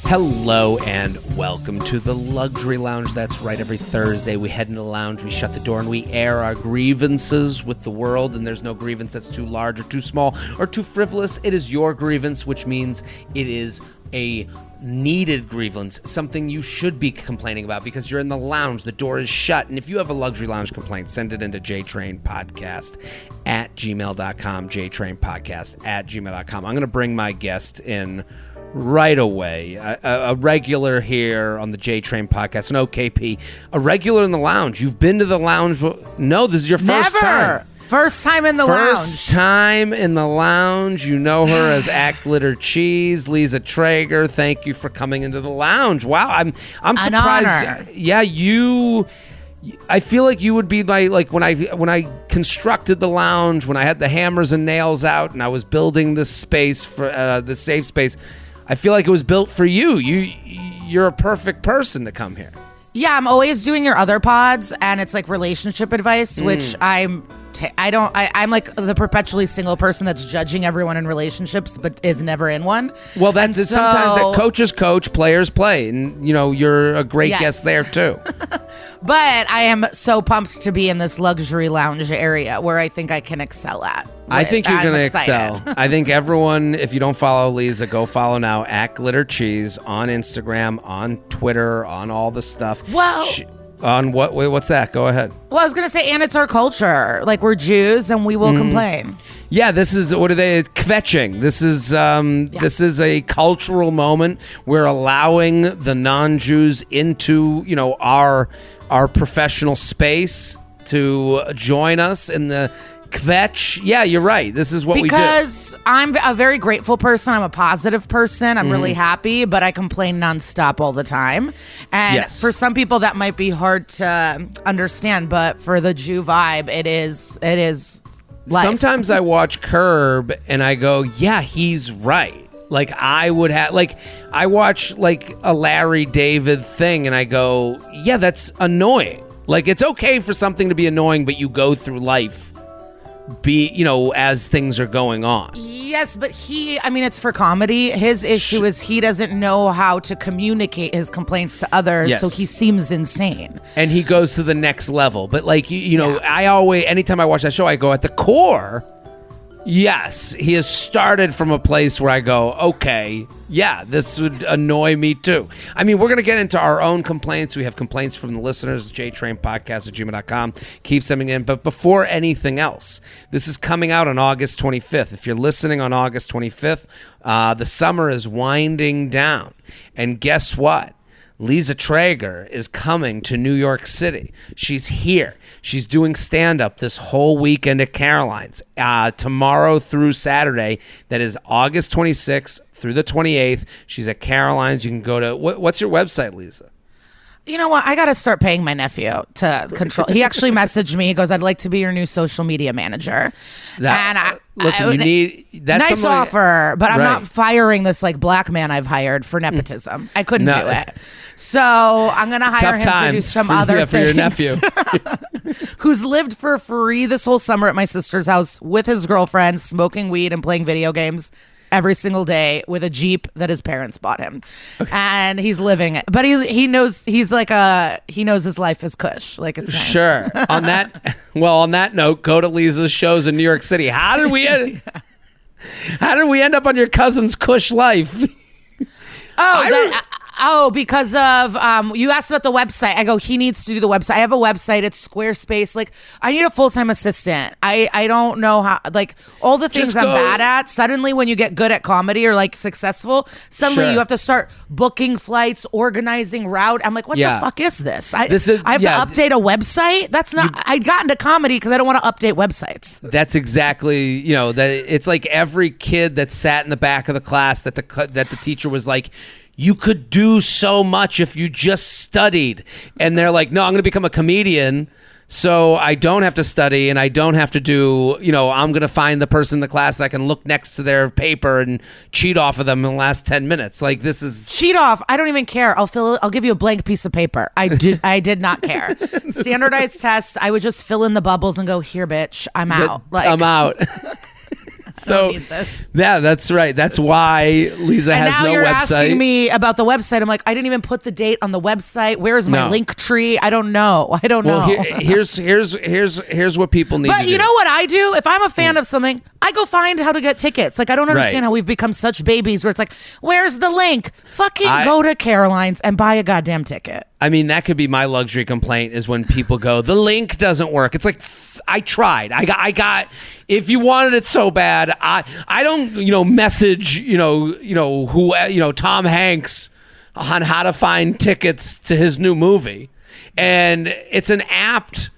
Hello and welcome to the Luxury Lounge. That's right, every Thursday we head into the lounge, we shut the door, and we air our grievances with the world. And there's no grievance that's too large or too small or too frivolous. It is your grievance, which means it is a needed grievance, something you should be complaining about because you're in the lounge, the door is shut. And if you have a Luxury Lounge complaint, send it into jtrainpodcast@gmail.com, jtrainpodcast@gmail.com. I'm going to bring my guest in right away, a regular here on the J-Train podcast, an OKP, a regular in the lounge. You've been to the lounge. No, this is your first time. First time in the lounge. First time in the lounge. You know her as Glitter Cheese, Liza Treyger. Thank you for coming into the lounge. Wow, I'm surprised. Honor. Yeah, I feel like you would be like when I constructed the lounge, when I had the hammers and nails out, and I was building this space for the safe space. I feel like it was built for you. You're a perfect person to come here. Yeah, I'm always doing your other pods, and it's like relationship advice, which I'm like the perpetually single person that's judging everyone in relationships, but is never in one. Well, sometimes that coaches coach, players play, and you're a great guest there too. But I am so pumped to be in this luxury lounge area where I think I can excel at. I think you're going to excel. I think everyone, if you don't follow Liza, go follow now @Glitter Cheese on Instagram, on Twitter, on all the stuff. Well, on what? Wait, what's that? Go ahead. Well, I was going to say, and it's our culture. Like, we're Jews, and we will complain. Yeah, this is, what are they, kvetching. This is a cultural moment. We're allowing the non-Jews into, our professional space to join us in the kvetch. Yeah, you're right. This is what we do. Because I'm a very grateful person. I'm a positive person. I'm really happy, but I complain nonstop all the time. And for some people, that might be hard to understand, but for the Jew vibe, it is life. Sometimes I watch Curb and I go, yeah, he's right. Like I watch like a Larry David thing and I go, yeah, that's annoying. Like it's okay for something to be annoying, but you go through life as things are going on. Yes, but it's for comedy. His issue is he doesn't know how to communicate his complaints to others, so he seems insane. And he goes to the next level. But I always, anytime I watch that show, I go, at the core, yes, he has started from a place where I go, okay, yeah, this would annoy me too. I mean, we're going to get into our own complaints. We have complaints from the listeners, jtrainpodcast@gmail.com. Keep sending in. But before anything else, this is coming out on August 25th. If you're listening on August 25th, the summer is winding down. And guess what? Liza Treyger is coming to New York City. She's here. She's doing stand-up this whole weekend at Caroline's, tomorrow through Saturday. That is August 26th through the 28th. She's at Caroline's. You can go to... What's your website, Liza? You know what? I got to start paying my nephew to control. He actually messaged me. He goes, I'd like to be your new social media manager. You need... That's nice offer, but I'm not firing this like black man I've hired for nepotism. I couldn't do it. So I'm going to hire him to do some other things. For your nephew. Who's lived for free this whole summer at my sister's house with his girlfriend, smoking weed and playing video games every single day with a Jeep that his parents bought him. Okay. And he's living it. But he knows he knows his life is cush. Like it's nice. Sure. On that note, go to Liza's shows in New York City. How did we end up on your cousin's cush life? Because of you asked about the website. I go, he needs to do the website. I have a website. It's Squarespace. Like, I need a full-time assistant. I don't know how, like, all the things I'm bad at. Suddenly, when you get good at comedy or like successful, suddenly you have to start booking flights, organizing route. I'm like, what the fuck is this? I have to update a website. That's not. I got into comedy because I don't want to update websites. That's exactly that. It's like every kid that sat in the back of the class that the teacher was like, you could do so much if you just studied. And they're like, no, I'm going to become a comedian, so I don't have to study and I don't have to do, I'm going to find the person in the class that I can look next to their paper and cheat off of them in the last 10 minutes. Like, this is... Cheat off. I don't even care. I'll give you a blank piece of paper. I did not care. Standardized test. I would just fill in the bubbles and go, here, bitch, I'm out. I'm out. So yeah, that's right. That's why Liza has no website. And now you're asking me about the website. I'm like, I didn't even put the date on the website. Where's my link tree? I don't know. Well, here's what people need to do. But you know what I do? If I'm a fan of something, I go find how to get tickets. Like, I don't understand how we've become such babies where it's like, where's the link? Fucking go to Caroline's and buy a goddamn ticket. I mean, that could be my luxury complaint is when people go, the link doesn't work. It's like, I tried. I got, if you wanted it so bad, I don't, message, Tom Hanks on how to find tickets to his new movie. And it's an apt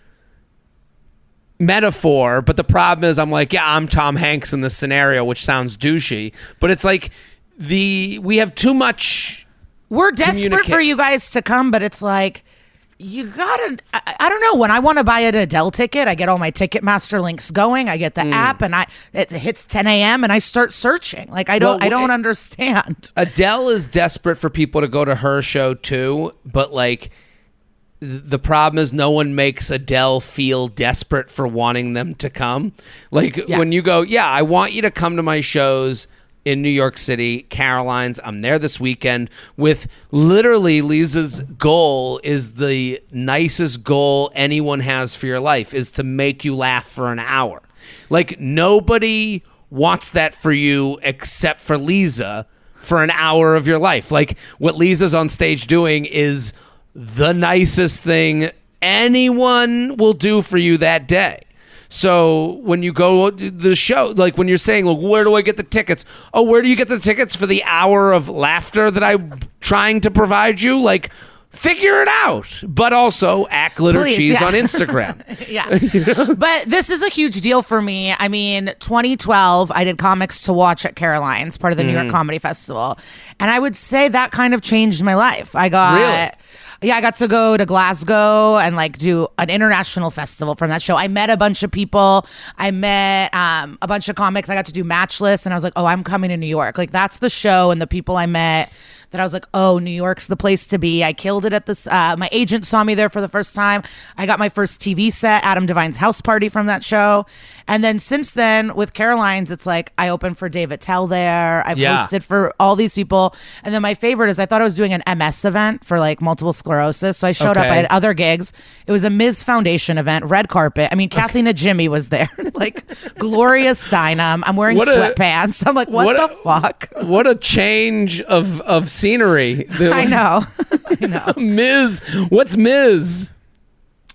metaphor, but the problem is I'm like, yeah, I'm Tom Hanks in this scenario, which sounds douchey, but it's like we have too much. We're desperate for you guys to come, but it's like, you gotta, I don't know, when I want to buy an Adele ticket, I get all my Ticketmaster links going, I get the app, and it hits 10 a.m. and I start searching. Like, I don't understand. Adele is desperate for people to go to her show too, but like, the problem is no one makes Adele feel desperate for wanting them to come. Like when you go, yeah, I want you to come to my shows in New York City, Caroline's. I'm there this weekend with literally Lisa's goal is the nicest goal anyone has for your life is to make you laugh for an hour. Like nobody wants that for you except for Liza for an hour of your life. Like what Lisa's on stage doing is the nicest thing anyone will do for you that day. So when you go to the show, like when you're saying, well, where do I get the tickets? Oh, where do you get the tickets for the hour of laughter that I'm trying to provide you? Like, figure it out. But also, @GlitterCheese on Instagram. But this is a huge deal for me. I mean, 2012, I did Comics to Watch at Caroline's, part of the New York Comedy Festival. And I would say that kind of changed my life. I got to go to Glasgow and like do an international festival from that show. I met a bunch of people. I met a bunch of comics. I got to do Matchless, and I was like, oh, I'm coming to New York. Like that's the show and the people I met that I was like, oh, New York's the place to be. I killed it at this. My agent saw me there for the first time. I got my first TV set, Adam Devine's House Party, from that show. And then since then with Caroline's, it's like I opened for Dave Attell there. I've hosted for all these people. And then my favorite is I thought I was doing an MS event for like multiple sclerosis. So I showed up. I had other gigs. It was a Ms. Foundation event, red carpet. I mean, Kathy Najimy was there. Like Gloria Steinem. I'm wearing sweatpants. I'm like, what the fuck? What a change of scenery. I know. I know. Ms. What's Ms.?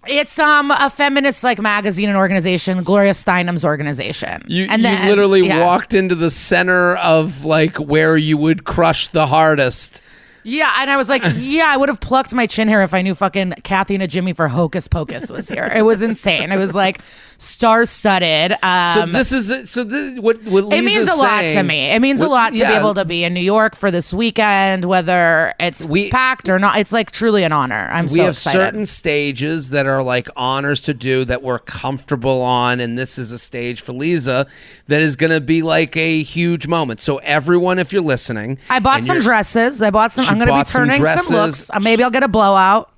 It's a feminist like magazine and organization, Gloria Steinem's organization. You literally walked into the center of like where you would crush the hardest. Yeah, and I was like, I would have plucked my chin hair if I knew fucking Kathy Najimy for Hocus Pocus was here. It was insane. It was like star-studded. What Lisa's it means a lot to me. It means a lot to be able to be in New York for this weekend, whether it's packed or not. It's like truly an honor. We have excited. Certain stages that are like honors to do that we're comfortable on, and this is a stage for Liza that is going to be like a huge moment. So everyone, if you're listening, I bought some dresses. I'm going to be turning some looks. Maybe I'll get a blowout.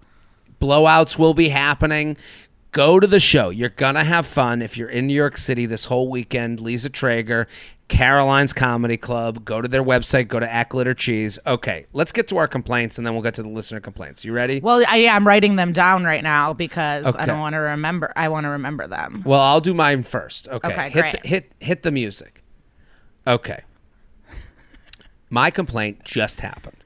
Blowouts will be happening. Go to the show. You're going to have fun. If you're in New York City this whole weekend, Liza Treyger, Caroline's Comedy Club. Go to their website. Go to @GlitterCheese. Okay, let's get to our complaints, and then we'll get to the listener complaints. You ready? Well, I'm writing them down right now because I don't want to remember. I want to remember them. Well, I'll do mine first. Okay, great. Hit the music. Okay. My complaint just happened.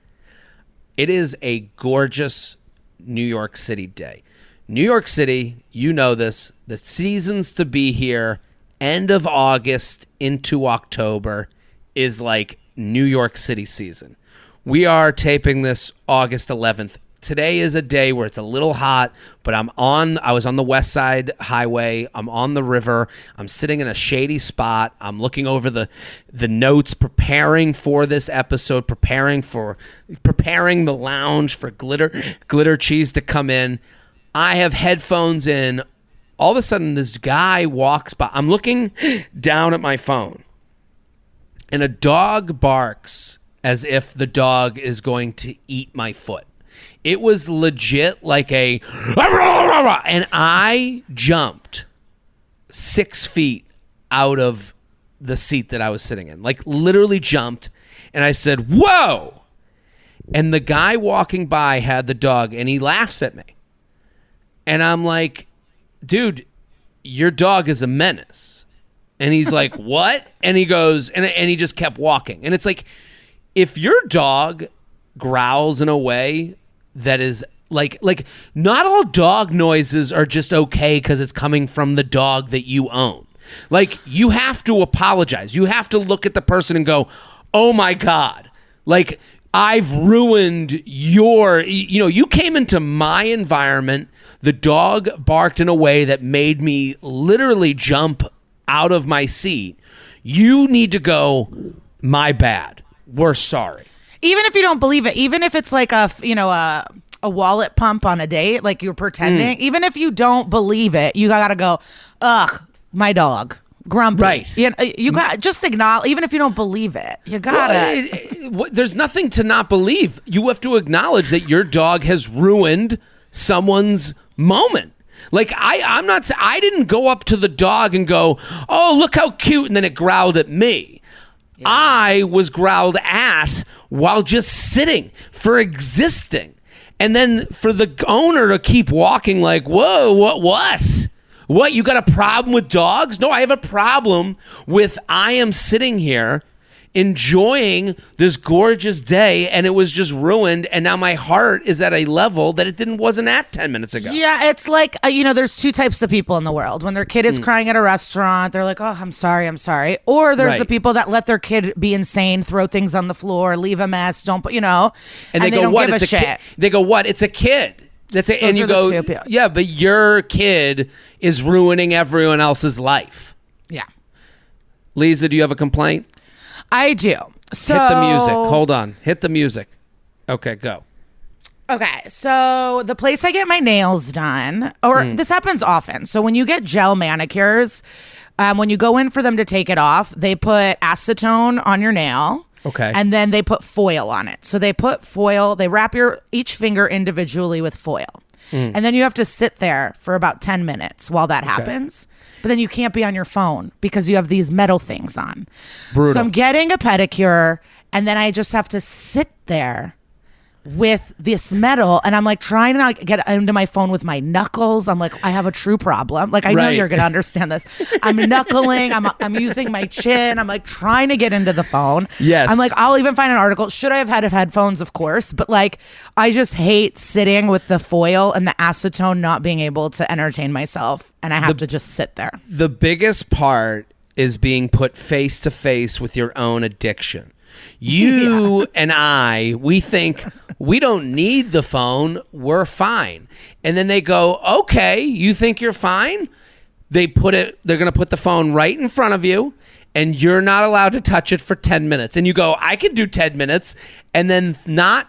It is a gorgeous New York City day. New York City, you know this, the seasons to be here, end of August into October is like New York City season. We are taping this August 11th. Today is a day where it's a little hot, but I was on the West Side Highway. I'm on the river. I'm sitting in a shady spot. I'm looking over the notes, preparing for this episode, preparing the lounge for Glitter Cheese to come in. I have headphones in. All of a sudden, this guy walks by. I'm looking down at my phone, and a dog barks as if the dog is going to eat my foot. It was legit like and I jumped 6 feet out of the seat that I was sitting in. Like literally jumped, and I said, "Whoa!" And the guy walking by had the dog, and he laughs at me. And I'm like, "Dude, your dog is a menace." And he's like, "What?" And he goes, and he just kept walking. And it's like, if your dog growls in a way that is like not all dog noises are just okay because it's coming from the dog that you own. Like, you have to apologize. You have to look at the person and go, "Oh my God, like I've ruined your, you came into my environment. The dog barked in a way that made me literally jump out of my seat. You need to go, my bad. We're sorry." Even if you don't believe it, even if it's like a wallet pump on a date, like you're pretending, even if you don't believe it, you gotta go, "Ugh, my dog, grumpy." Right. You got just acknowledge, even if you don't believe it, you gotta. There's nothing to not believe. You have to acknowledge that your dog has ruined someone's moment. Like, I didn't go up to the dog and go, "Oh, look how cute," and then it growled at me. Yeah. I was growled at while just sitting, for existing. And then for the owner to keep walking like, "Whoa, what? You got a problem with dogs?" No, I have a problem with I am sitting here enjoying this gorgeous day, and it was just ruined, and now my heart is at a level that it wasn't at 10 minutes ago. Yeah, it's like, there's two types of people in the world. When their kid is crying at a restaurant, they're like, "Oh, I'm sorry." Or there's the people that let their kid be insane, throw things on the floor, leave a mess, and they go, don't "What? give It's a a shit. kid." They go, "What? It's a kid." That's it. And you go, "Yeah, but your kid is ruining everyone else's life." Yeah. Liza, do you have a complaint? I do. So hit the music. Hold on. Hit the music. Okay, go. Okay, so the place I get my nails done, this happens often. So when you get gel manicures, when you go in for them to take it off, they put acetone on your nail. Okay. And then they put foil on it. So they put foil, they wrap each finger individually with foil. And then you have to sit there for about 10 minutes while that happens. But then you can't be on your phone because you have these metal things on. Brutal. So I'm getting a pedicure, and then I just have to sit there with this metal, and I'm like trying to not get into my phone with my knuckles. I'm like, I have a true problem. Like, I know you're gonna understand this. I'm knuckling. I'm using my chin. I'm like trying to get into the phone. Yes. I'm like, I'll even find an article. Should I have had headphones? Of course. But like, I just hate sitting with the foil and the acetone, not being able to entertain myself, and I have to just sit there. The biggest part is being put face to face with your own addiction. You and we think we don't need the phone. We're fine. And then they go, "Okay, you think you're fine?" They're going to put the phone right in front of you, and you're not allowed to touch it for 10 minutes. And you go, "I could do 10 minutes. And then not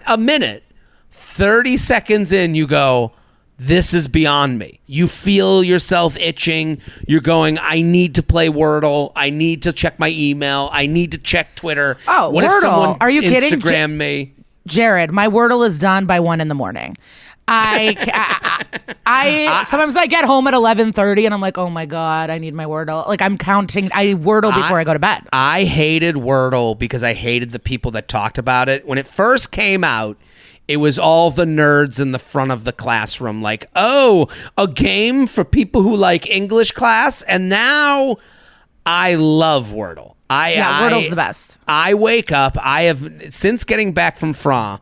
a minute, 30 seconds in, you go, "This is beyond me." You feel yourself itching. You're going, "I need to play Wordle. I need to check my email. I need to check Twitter." Oh, what Wordle. If someone Are you kidding? Instagram me? Jared, my Wordle is done by 1 a.m. Sometimes I get home at 11:30 and I'm like, "Oh my God, I need my Wordle." Like, I'm counting. I Wordle before I go to bed. I hated Wordle because I hated the people that talked about it. When it first came out, it was all the nerds in the front of the classroom, like, "Oh, a game for people who like English class." And now I love Wordle. Wordle's the best. I wake up. Since getting back from Fra,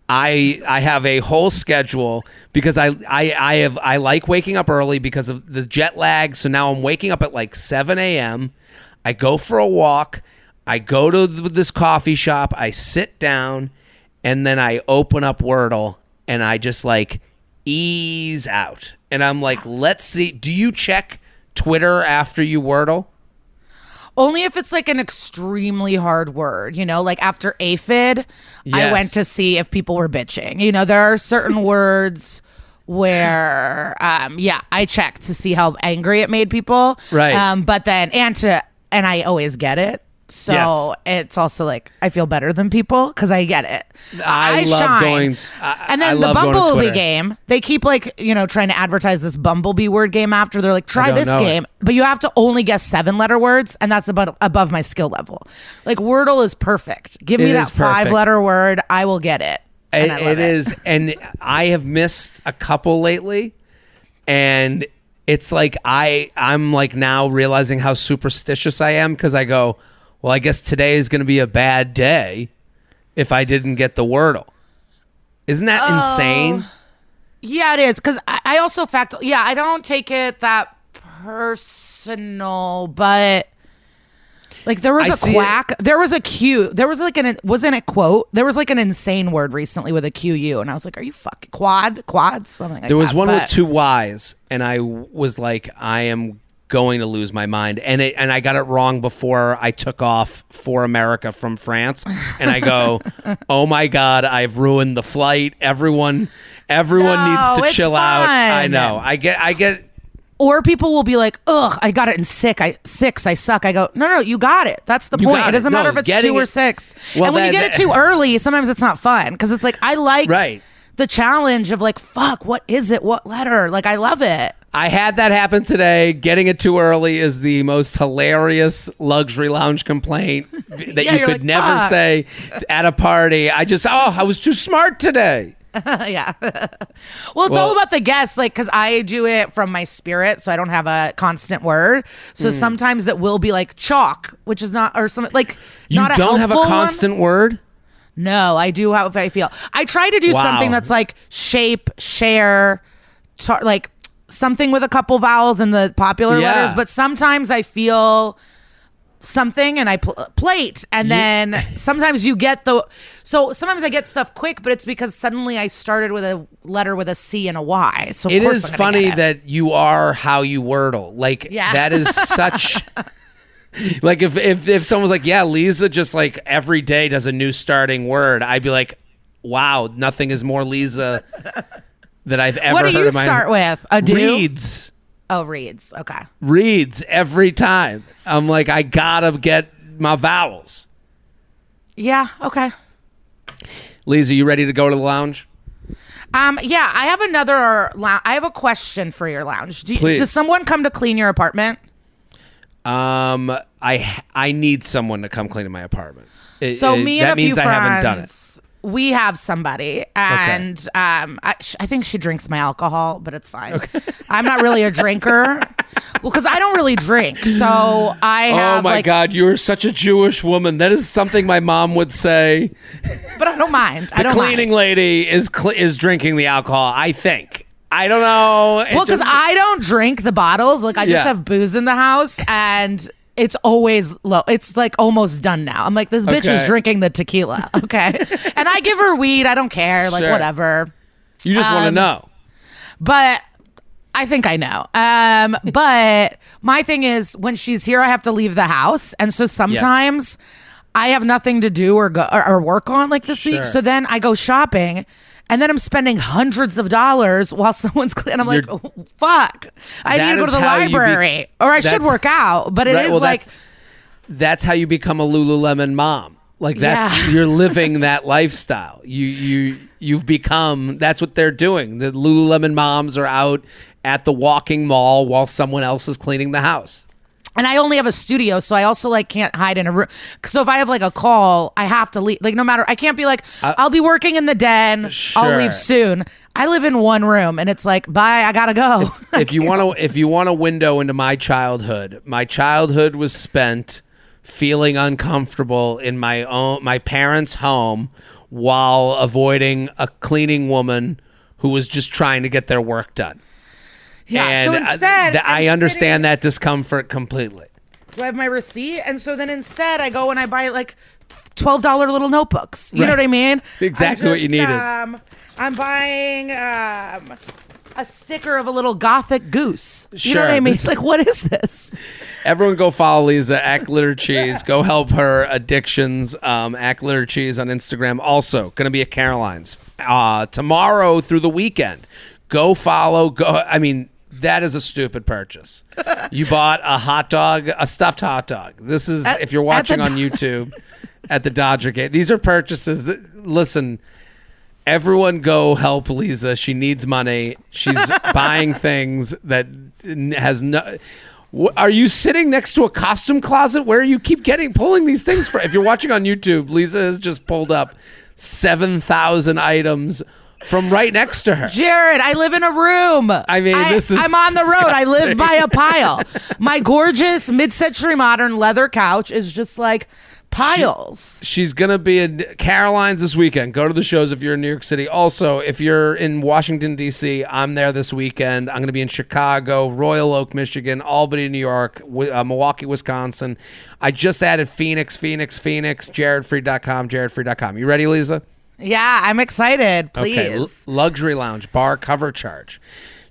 I have a whole schedule because I like waking up early because of the jet lag. So now I'm waking up at like 7 a.m. I go for a walk. I go to this coffee shop. I sit down. And then I open up Wordle and I just like ease out. And I'm like, let's see. Do you check Twitter after you Wordle? Only if it's like an extremely hard word, like after aphid, Yes. I went to see if people were bitching. There are certain words where, I checked to see how angry it made people. Right. But then, and I always get it. So it's also like I feel better than people because I get it. I love shine. going. And then the Bumblebee game, they keep like, trying to advertise this Bumblebee word game after. They're like, try this game. But you have to only guess 7-letter words. And that's above my skill level. Like Wordle is perfect. Give me that 5-letter word. I will get it. And it is. And I have missed a couple lately. And it's like I'm like now realizing how superstitious I am because I go, well, I guess today is going to be a bad day if I didn't get the Wordle. Isn't that insane? Yeah, it is. Because I also I don't take it that personal, but like there was a quack. There was a Q. There was like wasn't it quote? There was like an insane word recently with a QU. And I was like, are you fucking quads? Something like that. There was one with 2 Ys. And I was like, I am going to lose my mind, and I got it wrong before I took off for America from France, and I go, oh my god, I've ruined the flight. Everyone needs to chill out. I know. I get. Or people will be like, ugh, I got it in 6. I suck. I go, no, you got it. That's the point. It doesn't matter if it's 2 or 6. Well, and when you get it too early, sometimes it's not fun because it's like I like the challenge of like, fuck, what is it? What letter? Like I love it. I had that happen today. Getting it too early is the most hilarious luxury lounge complaint that you could never say at a party. I was too smart today. Yeah. Well, it's all about the guests, like, because I do it from my spirit, so I don't have a constant word. So sometimes it will be like chalk, which is not, or something like, not a helpful one. You don't have a constant word? No, I do how I feel. I try to do something that's like shape, share, like, something with a couple vowels in the popular letters, but sometimes I feel something and I plate, and then sometimes you get sometimes I get stuff quick, but it's because suddenly I started with a letter with a C and a Y. So it is funny that you are how you Wordle. Like that is such. Like if someone was like, yeah, Liza just like every day does a new starting word, I'd be like, wow, nothing is more Liza that I've ever heard. What do you start with? A do? Reads. Oh, reads. Okay. Reads every time. I'm like, I gotta get my vowels. Yeah. Okay. Liza, you ready to go to the lounge? Yeah. I have I have a question for your lounge. Please. Does someone come to clean your apartment? I need someone to come clean in my apartment. So me and that a few means friends, I haven't done it. We have somebody, and I think she drinks my alcohol, but it's fine. Okay. I'm not really a drinker. Well, because I don't really drink, so I have. Oh my God, you're such a Jewish woman. That is something my mom would say. But I don't mind. The cleaning lady is drinking the alcohol. I think. I don't know. Well, because I don't drink the bottles. Like I just have booze in the house, and it's always low. It's like almost done now. I'm like, this bitch is drinking the tequila. Okay. And I give her weed. I don't care. Like, whatever. You just want to know. But I think I know. But my thing is when she's here, I have to leave the house. And so sometimes I have nothing to do or go or work on like this week. So then I go shopping. And then I'm spending hundreds of dollars while someone's cleaning. I'm like, oh, fuck. I need to go to the library. Or I should work out. But it is like... That's how you become a Lululemon mom. Like you're living that lifestyle. You've become... That's what they're doing. The Lululemon moms are out at the walking mall while someone else is cleaning the house. And I only have a studio, so I also like can't hide in a room. So if I have like a call, I have to leave. Like no matter, I can't be like, I'll be working in the den. I'll leave soon. I live in one room, and it's like, bye, I gotta go. If you want a window into my childhood was spent feeling uncomfortable in my parents' home while avoiding a cleaning woman who was just trying to get their work done. Yeah, and so instead... I understand that discomfort completely. Do I have my receipt? And so then instead I go and I buy like $12 little notebooks. You know what I mean? Exactly what you needed. I'm buying a sticker of a little gothic goose. You know what I mean? It's like, what is this? Everyone go follow Liza, at Glitter Cheese. Go help her addictions, at Glitter Cheese on Instagram. Also, going to be at Caroline's tomorrow through the weekend. Go follow. That is a stupid purchase. You bought a hot dog, a stuffed hot dog. This is, if you're watching on YouTube, at the Dodger game. These are purchases that, listen, everyone go help Liza. She needs money. She's buying things that has no... Are you sitting next to a costume closet? Where you keep pulling these things from? If you're watching on YouTube, Liza has just pulled up 7,000 items from right next to her. Jared, I live in a room. I mean, I'm on the road. I live by a pile. My gorgeous mid-century modern leather couch is just like piles. She's going to be in Caroline's this weekend. Go to the shows if you're in New York City. Also, if you're in Washington, D.C., I'm there this weekend. I'm going to be in Chicago, Royal Oak, Michigan, Albany, New York, Milwaukee, Wisconsin. I just added Phoenix, jaredfreid.com, jaredfreid.com. You ready, Liza? Yeah, I'm excited. Please. Okay, luxury lounge, bar cover charge.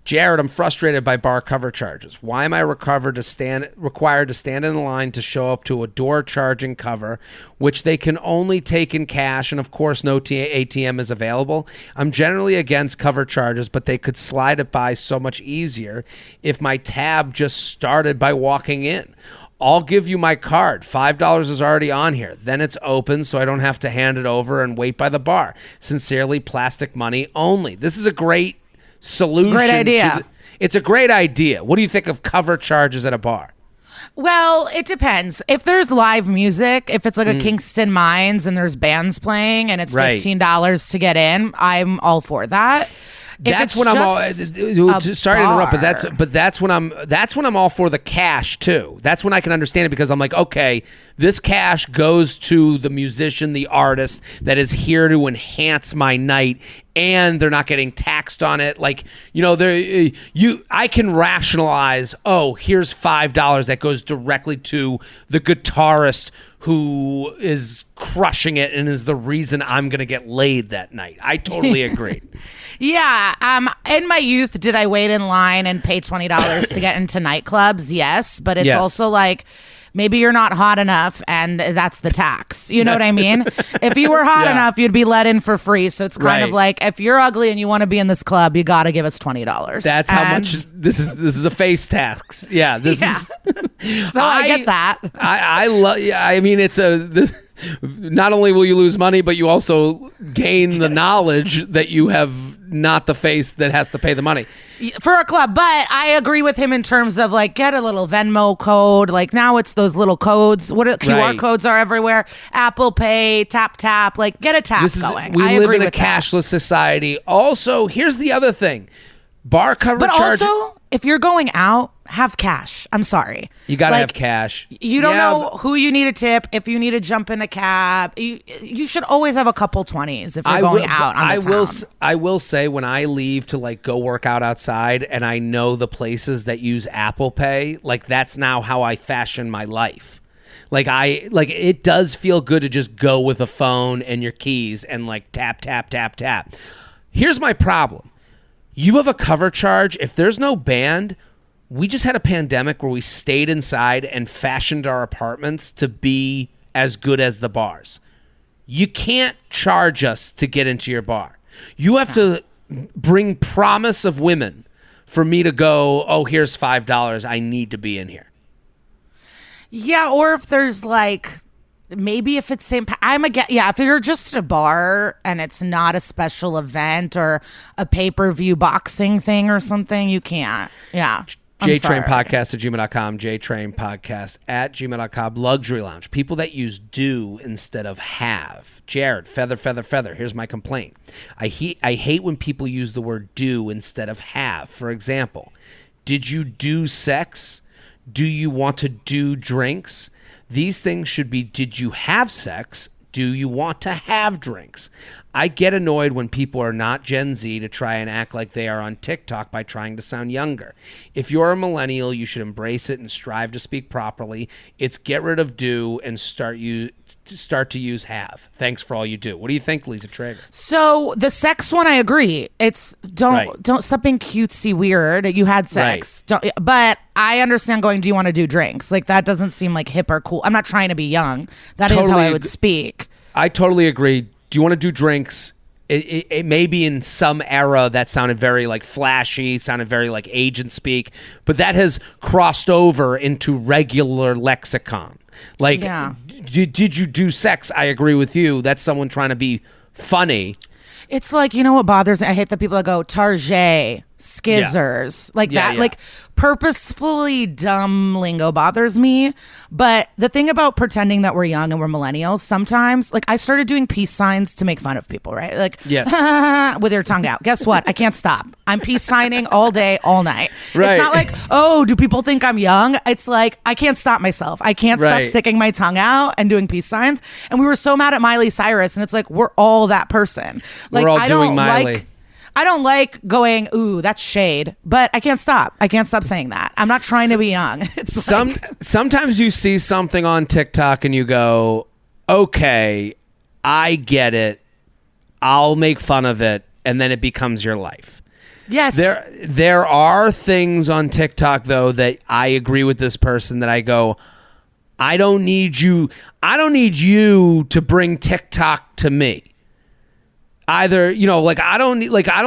Jared, I'm frustrated by bar cover charges. Why am I required to stand in the line to show up to a door charging cover, which they can only take in cash, and of course no ATM is available? I'm generally against cover charges, but they could slide it by so much easier if my tab just started by walking in. I'll give you my card. $5 is already on here. Then it's open so I don't have to hand it over and wait by the bar. Sincerely, plastic money only. This is a great solution. Great idea. It's a great idea. What do you think of cover charges at a bar? Well, it depends. If there's live music, if it's like a Kingston Mines and there's bands playing and it's $15 to get in, I'm all for that. That's when I'm all sorry to interrupt, but that's when I'm all for the cash too. That's when I can understand it, because I'm like, okay, this cash goes to the musician, the artist that is here to enhance my night, and they're not getting taxed on it. Like, I can rationalize, oh, here's $5 that goes directly to the guitarist who is crushing it and is the reason I'm going to get laid that night. I totally agree. Yeah. In my youth, did I wait in line and pay $20 to get into nightclubs? Yes. But it's also like, maybe you're not hot enough and that's the tax. You know what I mean? If you were hot enough, you'd be let in for free. So it's kind of like, if you're ugly and you want to be in this club, you got to give us $20. That's how much this is a face tax. Yeah. This is. So I get that. I love. Yeah. I mean, not only will you lose money, but you also gain the knowledge that you have not the face that has to pay the money for a club. But I agree with him in terms of like, get a little Venmo code. Like now it's those little codes. What QR codes are everywhere. Apple Pay, tap. Like get a tap going. We live in a cashless society. Also, here's the other thing. Bar cover charge. But also, if you're going out, have cash. I'm sorry. You got to have cash. You don't know who you need a tip. If you need to jump in a cab, you should always have a couple 20s if you're going out on the town. I will say, when I leave to like go work out outside and I know the places that use Apple Pay, like that's now how I fashion my life. Like it does feel good to just go with a phone and your keys and like tap. Here's my problem. You have a cover charge. If there's no band, we just had a pandemic where we stayed inside and fashioned our apartments to be as good as the bars. You can't charge us to get into your bar. You have to bring promise of women for me to go, oh, here's $5. I need to be in here. Yeah, or if there's like... Maybe if it's if you're just a bar and it's not a special event or a pay-per-view boxing thing or something, you can't. Yeah. JTrainPodcast@gmail.com, JTrainPodcast@gmail.com. Luxury lounge. People that use do instead of have. Jared, feather. Here's my complaint. I hate when people use the word do instead of have. For example, did you do sex? Do you want to do drinks? These things should be, did you have sex? Do you want to have drinks? I get annoyed when people are not Gen Z to try and act like they are on TikTok by trying to sound younger. If you're a millennial, you should embrace it and strive to speak properly. It's get rid of do and start to use have. Thanks for all you do. What do you think, Liza Treyger? So the sex one, I agree. It's don't stop being cutesy weird. You had sex, but I understand going, do you want to do drinks? Like that doesn't seem like hip or cool. I'm not trying to be young. That is how I would speak. I totally agree. Do you want to do drinks? it maybe in some era that sounded very like flashy, sounded very like agent speak, but that has crossed over into regular lexicon. Like, did you do sex? I agree with you. That's someone trying to be funny. It's like, you know what bothers me? I hate the people that go Target, skizzers, like that. Like purposefully dumb lingo bothers me. But the thing about pretending that we're young and we're millennials, sometimes, like I started doing peace signs to make fun of people, right? Like, with your tongue out. Guess what? I can't stop. I'm peace signing all day, all night. Right. It's not like, oh, do people think I'm young? It's like, I can't stop myself. I can't stop sticking my tongue out and doing peace signs. And we were so mad at Miley Cyrus. And it's like, we're all that person. Like, we're all doing Miley. I don't like going, ooh, that's shade, but I can't stop. I can't stop saying that. I'm not trying to be young. It's sometimes you see something on TikTok and you go, okay, I get it. I'll make fun of it. And then it becomes your life. Yes. There are things on TikTok, though, that I agree with this person that I go, I don't need you to bring TikTok to me. Either, you know, like I don't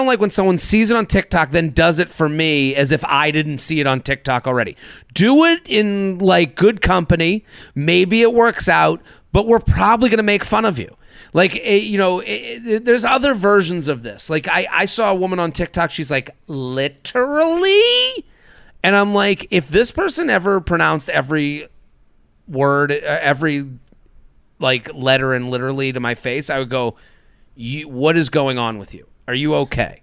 like when someone sees it on TikTok then does it for me as if I didn't see it on TikTok already. Do it in like good company. Maybe it works out, but we're probably going to make fun of you. Like, there's other versions of this. Like I saw a woman on TikTok. She's like, literally? And I'm like, if this person ever pronounced every word, every like letter and literally to my face, I would go, what is going on with you? Are you okay?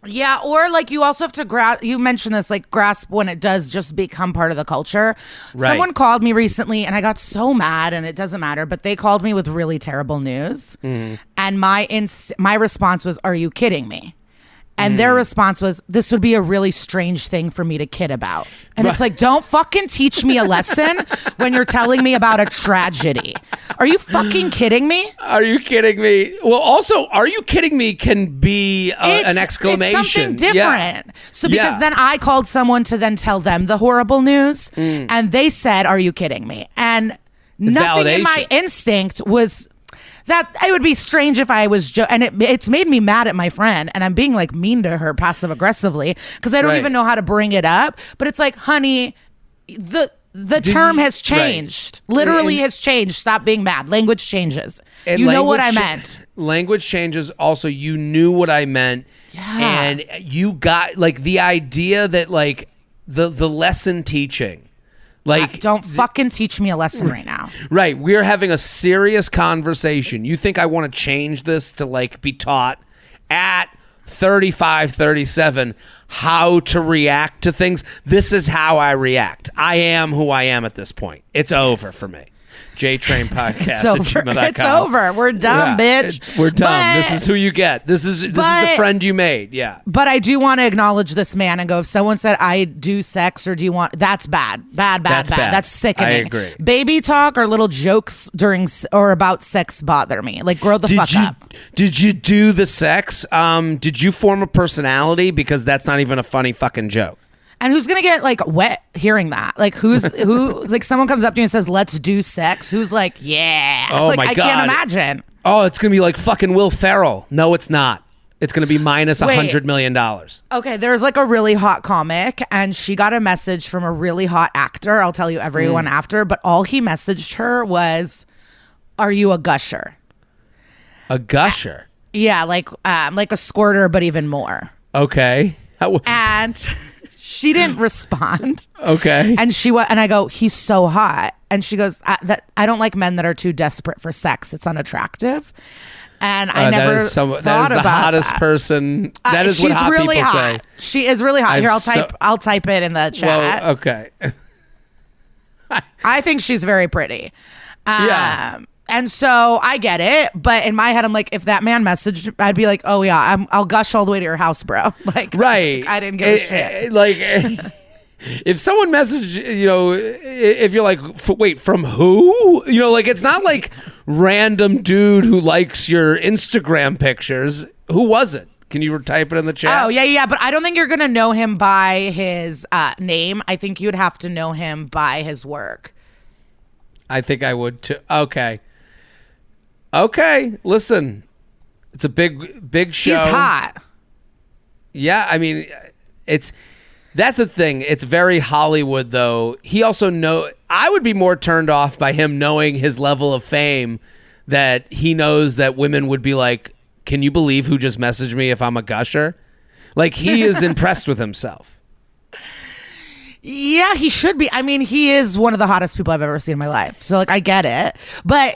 Yeah, or like you also have to grasp, you mentioned this, like grasp when it does just become part of the culture. Right. Someone called me recently and I got so mad, and it doesn't matter, but they called me with really terrible news. And my response was, are you kidding me? And their response was, this would be a really strange thing for me to kid about. And it's like, don't fucking teach me a lesson when you're telling me about a tragedy. Are you fucking kidding me? Are you kidding me? Well, also, are you kidding me can be an exclamation. It's something different. Yeah. So because then I called someone to then tell them the horrible news, and they said, are you kidding me? And nothing in my instinct was... that it would be strange if I was and it's made me mad at my friend, and I'm being like mean to her passive aggressively because I don't even know how to bring it up. But it's like, honey, the term has changed. Literally has changed. Stop being mad. Language changes. And you know what I meant. Language changes. Also, you knew what I meant. Yeah. And you got like the idea that like the lesson teaching. Like, don't fucking teach me a lesson right now. Right. We're having a serious conversation. You think I want to change this to like be taught at 35, 37 how to react to things? This is how I react. I am who I am at this point. It's over for me. JTrain Podcast. It's over. We're done, bitch. We're done. This is who you get. This is the friend you made. Yeah. But I do want to acknowledge this man and go, if someone said, I do sex, or do you want, that's bad. Bad. That's sickening. I agree. Baby talk or little jokes during or about sex bother me. Like, grow the fuck up. Did you do the sex? Did you form a personality? Because that's not even a funny fucking joke. And who's gonna get like wet hearing that? Like who? Like someone comes up to you and says, "Let's do sex." Who's like, "Yeah"? Oh like, my God! I can't imagine. Oh, it's gonna be like fucking Will Ferrell. No, it's not. It's gonna be minus $100 million. Okay, there's like a really hot comic, and she got a message from a really hot actor. I'll tell you everyone after, but all he messaged her was, "Are you a gusher?" A gusher? Yeah, like a squirter, but even more. Okay. And she didn't respond. Okay. And and I go, he's so hot. And she goes, I don't like men that are too desperate for sex. It's unattractive. And I never thought about that. That is the hottest person. That is what hot really people hot. say. She is really hot. Here, I'll type it in the chat. Well, okay. I think she's very pretty. Yeah. And so I get it, but in my head, I'm like, if that man messaged, I'd be like, oh yeah, I'll gush all the way to your house, bro. Like, right? I didn't give a shit. Like, if someone messaged, if you're like, wait, from who? Like it's not like random dude who likes your Instagram pictures. Who was it? Can you type it in the chat? Oh yeah, but I don't think you're gonna know him by his name. I think you'd have to know him by his work. I think I would too. Okay, listen. It's a big show. He's hot. Yeah, I mean, that's the thing. It's very Hollywood, though. He also I would be more turned off by him knowing his level of fame, that he knows that women would be like, can you believe who just messaged me if I'm a gusher? Like, he is impressed with himself. Yeah, he should be. I mean, he is one of the hottest people I've ever seen in my life. So, like, I get it. But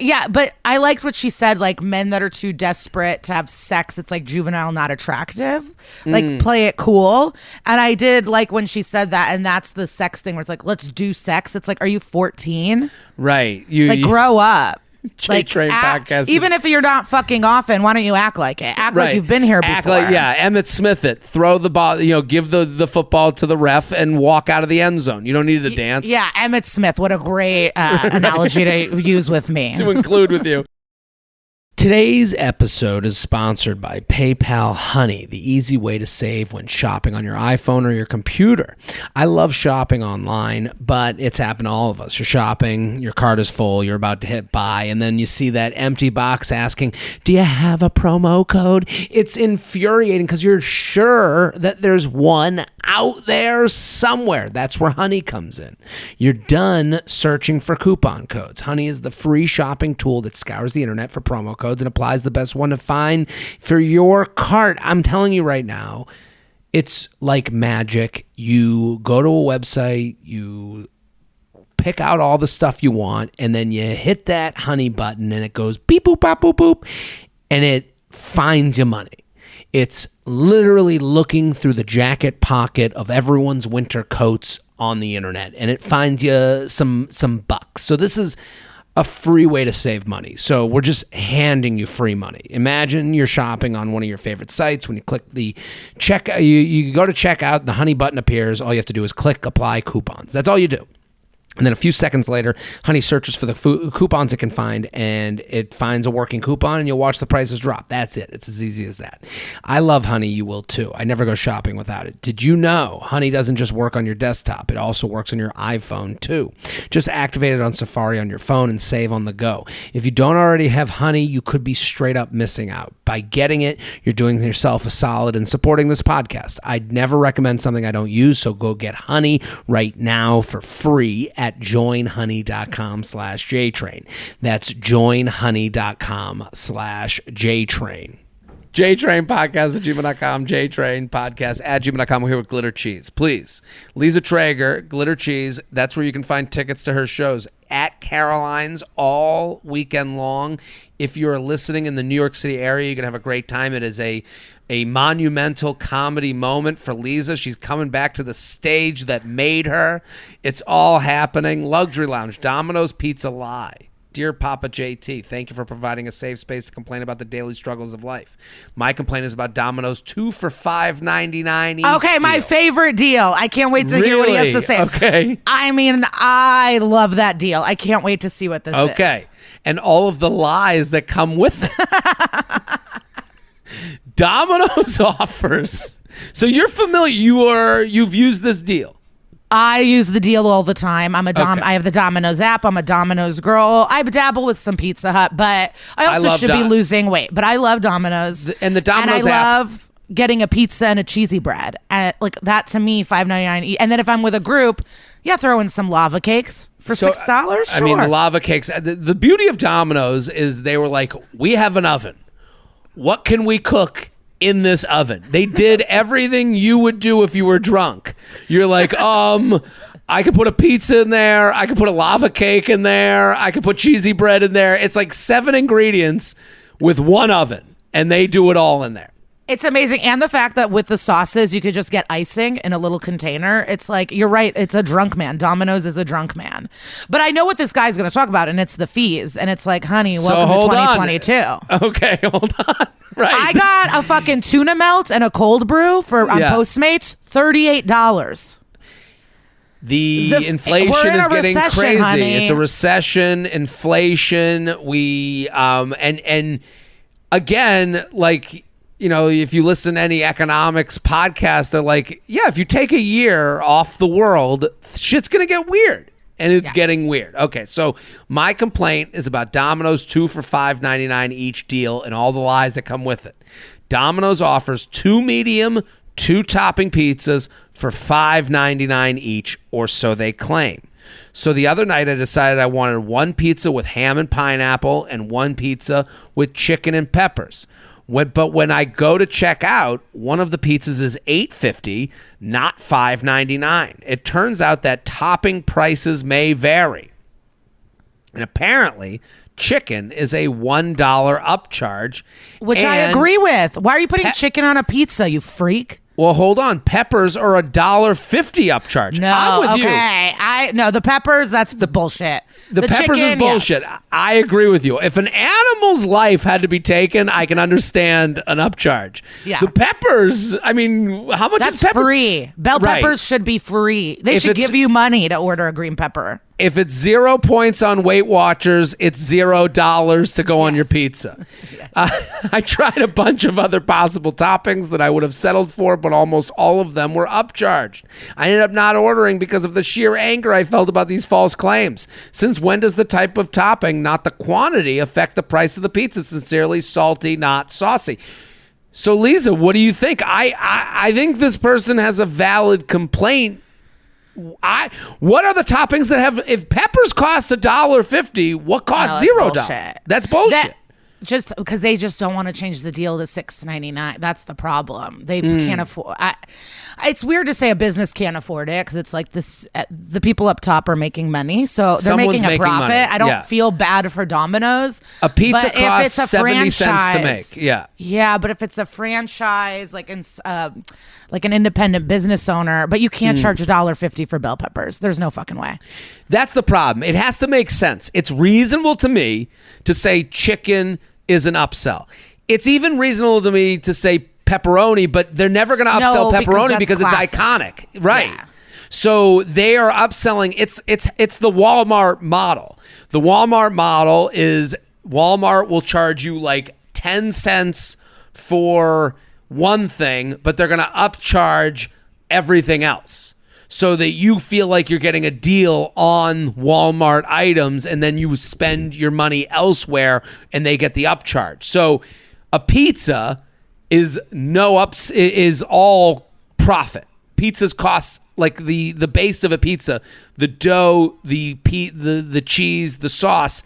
I liked what she said, like, men that are too desperate to have sex, it's like juvenile, not attractive. Like, play it cool. And I did like when she said that, and that's the sex thing where it's like, let's do sex. It's like, are you 14? Right. Grow up. J-Train podcast. Even if you're not fucking often, why don't you act like it? Act like you've been here before. Emmett Smith it. Throw the ball, give the football to the ref and walk out of the end zone. You don't need to dance. Yeah, Emmett Smith. What a great analogy to use with me. To include with you. Today's episode is sponsored by PayPal Honey, the easy way to save when shopping on your iPhone or your computer. I love shopping online, but it's happened to all of us. You're shopping, your cart is full, you're about to hit buy, and then you see that empty box asking, do you have a promo code? It's infuriating because you're sure that there's one out there somewhere. That's where Honey comes in. You're done searching for coupon codes. Honey is the free shopping tool that scours the internet for promo codes and applies the best one to find for your cart. I'm telling you right now, it's like magic. You go to a website, you pick out all the stuff you want, and then you hit that Honey button and it goes beep, boop, bop, boop, boop, and it finds you money. It's literally looking through the jacket pocket of everyone's winter coats on the internet, and it finds you some bucks. So this is a free way to save money. So we're just handing you free money. Imagine you're shopping on one of your favorite sites. When you click the checkout, you go to checkout, the Honey button appears. All you have to do is click apply coupons. That's all you do. And then a few seconds later, Honey searches for the coupons it can find, and it finds a working coupon, and you'll watch the prices drop. That's it. It's as easy as that. I love Honey. You will too. I never go shopping without it. Did you know Honey doesn't just work on your desktop? It also works on your iPhone too. Just activate it on Safari on your phone and save on the go. If you don't already have Honey, you could be straight up missing out. By getting it, you're doing yourself a solid and supporting this podcast. I'd never recommend something I don't use, so go get Honey right now for free at joinhoney.com/JTrain. That's joinhoney.com/JTrain. JTrain podcast at gmail.com. JTrain podcast at gmail.com. We're here with Glitter Cheese. Please, Liza Treyger, Glitter Cheese. That's where you can find tickets to her shows at Caroline's all weekend long. If you're listening in the New York City area, you're going to have a great time. It is a monumental comedy moment for Liza. She's coming back to the stage that made her. It's all happening. Luxury Lounge, Domino's Pizza Lie. Dear Papa JT, thank you for providing a safe space to complain about the daily struggles of life. My complaint is about Domino's 2 for $5.99 each. Okay, my favorite deal. I can't wait to hear what he has to say. Okay. I mean, I love that deal. I can't wait to see what this is. Okay. And all of the lies that come with it. Domino's offers. So you're familiar. You've used this deal. I use the deal all the time. I have the Domino's app. I'm a Domino's girl. I dabble with some Pizza Hut, but I also should be losing weight. But I love Domino's. And the Domino's app. I love getting a pizza and a cheesy bread. Like that to me, $5.99. And then if I'm with a group, throw in some lava cakes for $6. Sure. I mean, the lava cakes. The beauty of Domino's is they were like, we have an oven. What can we cook in this oven? They did everything you would do if you were drunk. You're like, I could put a pizza in there. I could put a lava cake in there. I could put cheesy bread in there. It's like 7 ingredients with one oven, and they do it all in there. It's amazing. And the fact that with the sauces, you could just get icing in a little container. It's like, you're right. It's a drunk man. Domino's is a drunk man. But I know what this guy's going to talk about, and it's the fees. And it's like, honey, welcome to 2022. Okay, hold on. Right. I got a fucking tuna melt and a cold brew on Postmates, $38. The inflation is getting crazy. Honey. It's a recession, inflation. We and again, like, if you listen to any economics podcast, they're like, if you take a year off the world, shit's gonna get weird. and it's getting weird. Okay, so my complaint is about Domino's 2 for $5.99 each deal and all the lies that come with it. Domino's offers 2 medium, 2 topping pizzas for $5.99 each, or so they claim. So the other night I decided I wanted 1 pizza with ham and pineapple and 1 pizza with chicken and peppers. But when I go to check out, one of the pizzas is $8.50, not $5.99. It turns out that topping prices may vary. And apparently, chicken is a $1 upcharge. Which I agree with. Why are you putting chicken on a pizza, you freak? Well, hold on. Peppers are $1.50 upcharge. No, I'm with you. No, the peppers, that's the bullshit. The peppers chicken, is bullshit. Yes. I agree with you. If an animal's life had to be taken, I can understand an upcharge. Yeah. The peppers, I mean, how much That's is pepper? free. Bell peppers should be free. They should give you money to order a green pepper. If it's 0 points on Weight Watchers, it's $0 to go on your pizza. Yes. I tried a bunch of other possible toppings that I would have settled for, but almost all of them were upcharged. I ended up not ordering because of the sheer anger I felt about these false claims. Since when does the type of topping, not the quantity, affect the price of the pizza? Sincerely, Salty, not Saucy. So, Liza, what do you think? I think this person has a valid complaint. What are the toppings that have? If peppers cost $1.50, what costs $0? That's bullshit. Just because they just don't want to change the deal to $6.99. That's the problem. They can't afford. It's weird to say a business can't afford it because it's like this. The people up top are making money, so they're making a profit. Money. I don't feel bad for Domino's. A pizza costs 70 cents to make. Yeah, but if it's a franchise, like an independent business owner, but you can't charge $1.50 for bell peppers. There's no fucking way. That's the problem. It has to make sense. It's reasonable to me to say chicken is an upsell. It's even reasonable to me to say pepperoni, but they're never going to upsell pepperoni because it's iconic. Right. Yeah. So they are upselling. It's the Walmart model. The Walmart model is Walmart will charge you like 10 cents for one thing, but they're going to upcharge everything else so that you feel like you're getting a deal on Walmart items, and then you spend your money elsewhere and they get the upcharge. So a pizza is is all profit. Pizzas cost like the base of a pizza, the dough, the cheese, the sauce,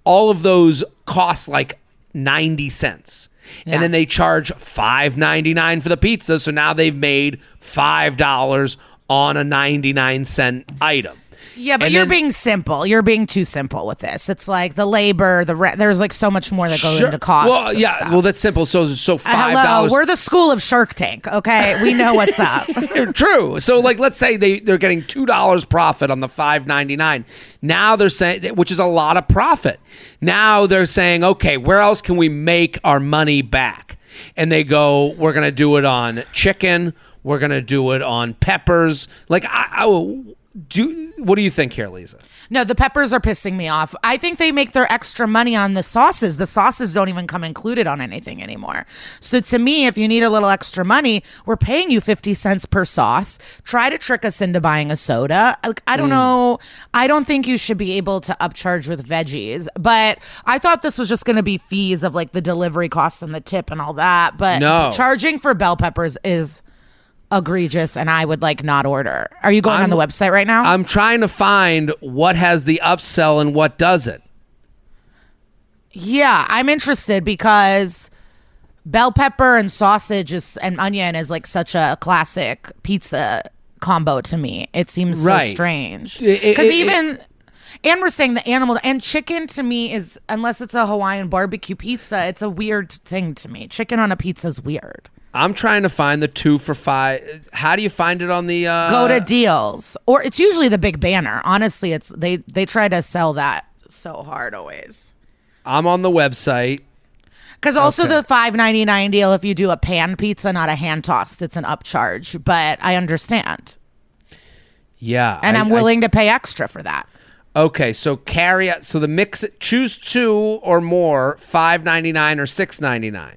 all of those cost like 90 cents. Yeah. And then they charge $5.99 for the pizza. So now they've made $5 on a 99-cent item. Yeah, but you're being simple. You're being too simple with this. It's like the labor, the rent. There's like so much more that goes into costs. Well, yeah, stuff. Well, that's simple. So $5. Hello, we're the school of Shark Tank. Okay, we know what's up. True. So, like, let's say they're getting $2 profit on the $5.99. Now they're saying, which is a lot of profit. Now they're saying, okay, where else can we make our money back? And they go, we're going to do it on chicken. We're going to do it on peppers. Like, what do you think here, Liza? No, the peppers are pissing me off. I think they make their extra money on the sauces. The sauces don't even come included on anything anymore. So to me, if you need a little extra money, we're paying you 50 cents per sauce. Try to trick us into buying a soda. Like, I don't know. I don't think you should be able to upcharge with veggies. But I thought this was just going to be fees of like the delivery costs and the tip and all that. But no. Charging for bell peppers is egregious, and I would like not order. Are you going on the website right now? I'm trying to find what has the upsell and what doesn't. Yeah, I'm interested because bell pepper and sausage and onion is like such a classic pizza combo to me. It seems so strange because and we're saying the animal and chicken to me is, unless it's a Hawaiian barbecue pizza, it's a weird thing to me. Chicken on a pizza is weird. I'm trying to find the 2 for $5. How do you find it on the go to deals, or it's usually the big banner. Honestly, it's they try to sell that so hard always. I'm on the website because also the $5.99 deal, if you do a pan pizza, not a hand tossed, it's an upcharge. But I understand. Yeah, and I'm willing to pay extra for that. Okay, so carry out. So the mix, choose 2 or more, $5.99 or $6.99.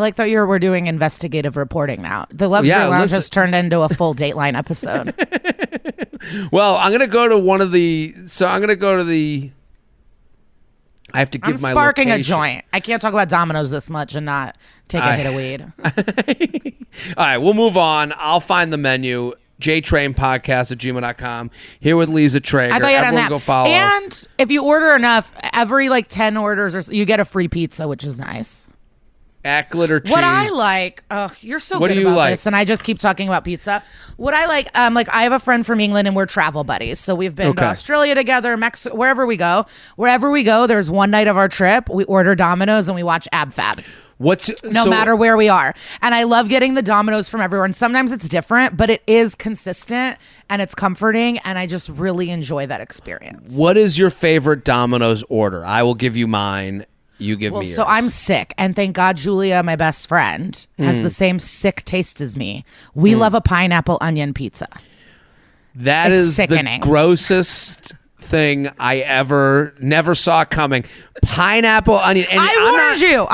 like that we're doing investigative reporting now. The Luxury Lounge has turned into a full Dateline episode. Well, I'm going to go to one of the... So I'm going to go to the... I have to give my sparking location. a joint. I can't talk about Domino's this much and not take a hit of weed. All right, we'll move on. I'll find the menu. jtrainpodcast@gmail.com. Here with Liza Treyger. I thought you had Everyone go follow. And if you order enough, every 10 orders, or so, you get a free pizza, which is nice. Acklet or cheese. What I like, you're so good about this, and I just keep talking about pizza. What I like, I have a friend from England, and we're travel buddies. So we've been to Australia together, Mexico, wherever we go. Wherever we go, there's one night of our trip, we order Domino's and we watch Ab Fab. No matter where we are. And I love getting the Domino's from everywhere. And sometimes it's different, but it is consistent and it's comforting. And I just really enjoy that experience. What is your favorite Domino's order? I will give you mine. You give me yours. So I'm sick. And thank God Julia, my best friend, has the same sick taste as me. We love a pineapple onion pizza. That is sickening. The grossest thing I never saw coming. Pineapple onion. And I warned you.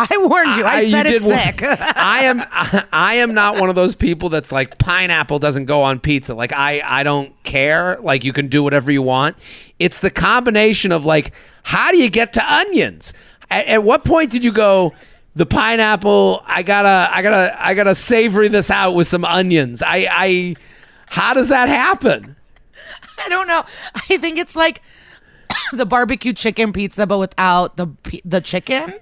I said it's sick. I am not one of those people that's like, pineapple doesn't go on pizza. Like I don't care. Like you can do whatever you want. It's the combination of how do you get to onions? At what point did you go, the pineapple, I gotta savory this out with some onions? How does that happen? I don't know. I think it's like the barbecue chicken pizza, but without the chicken.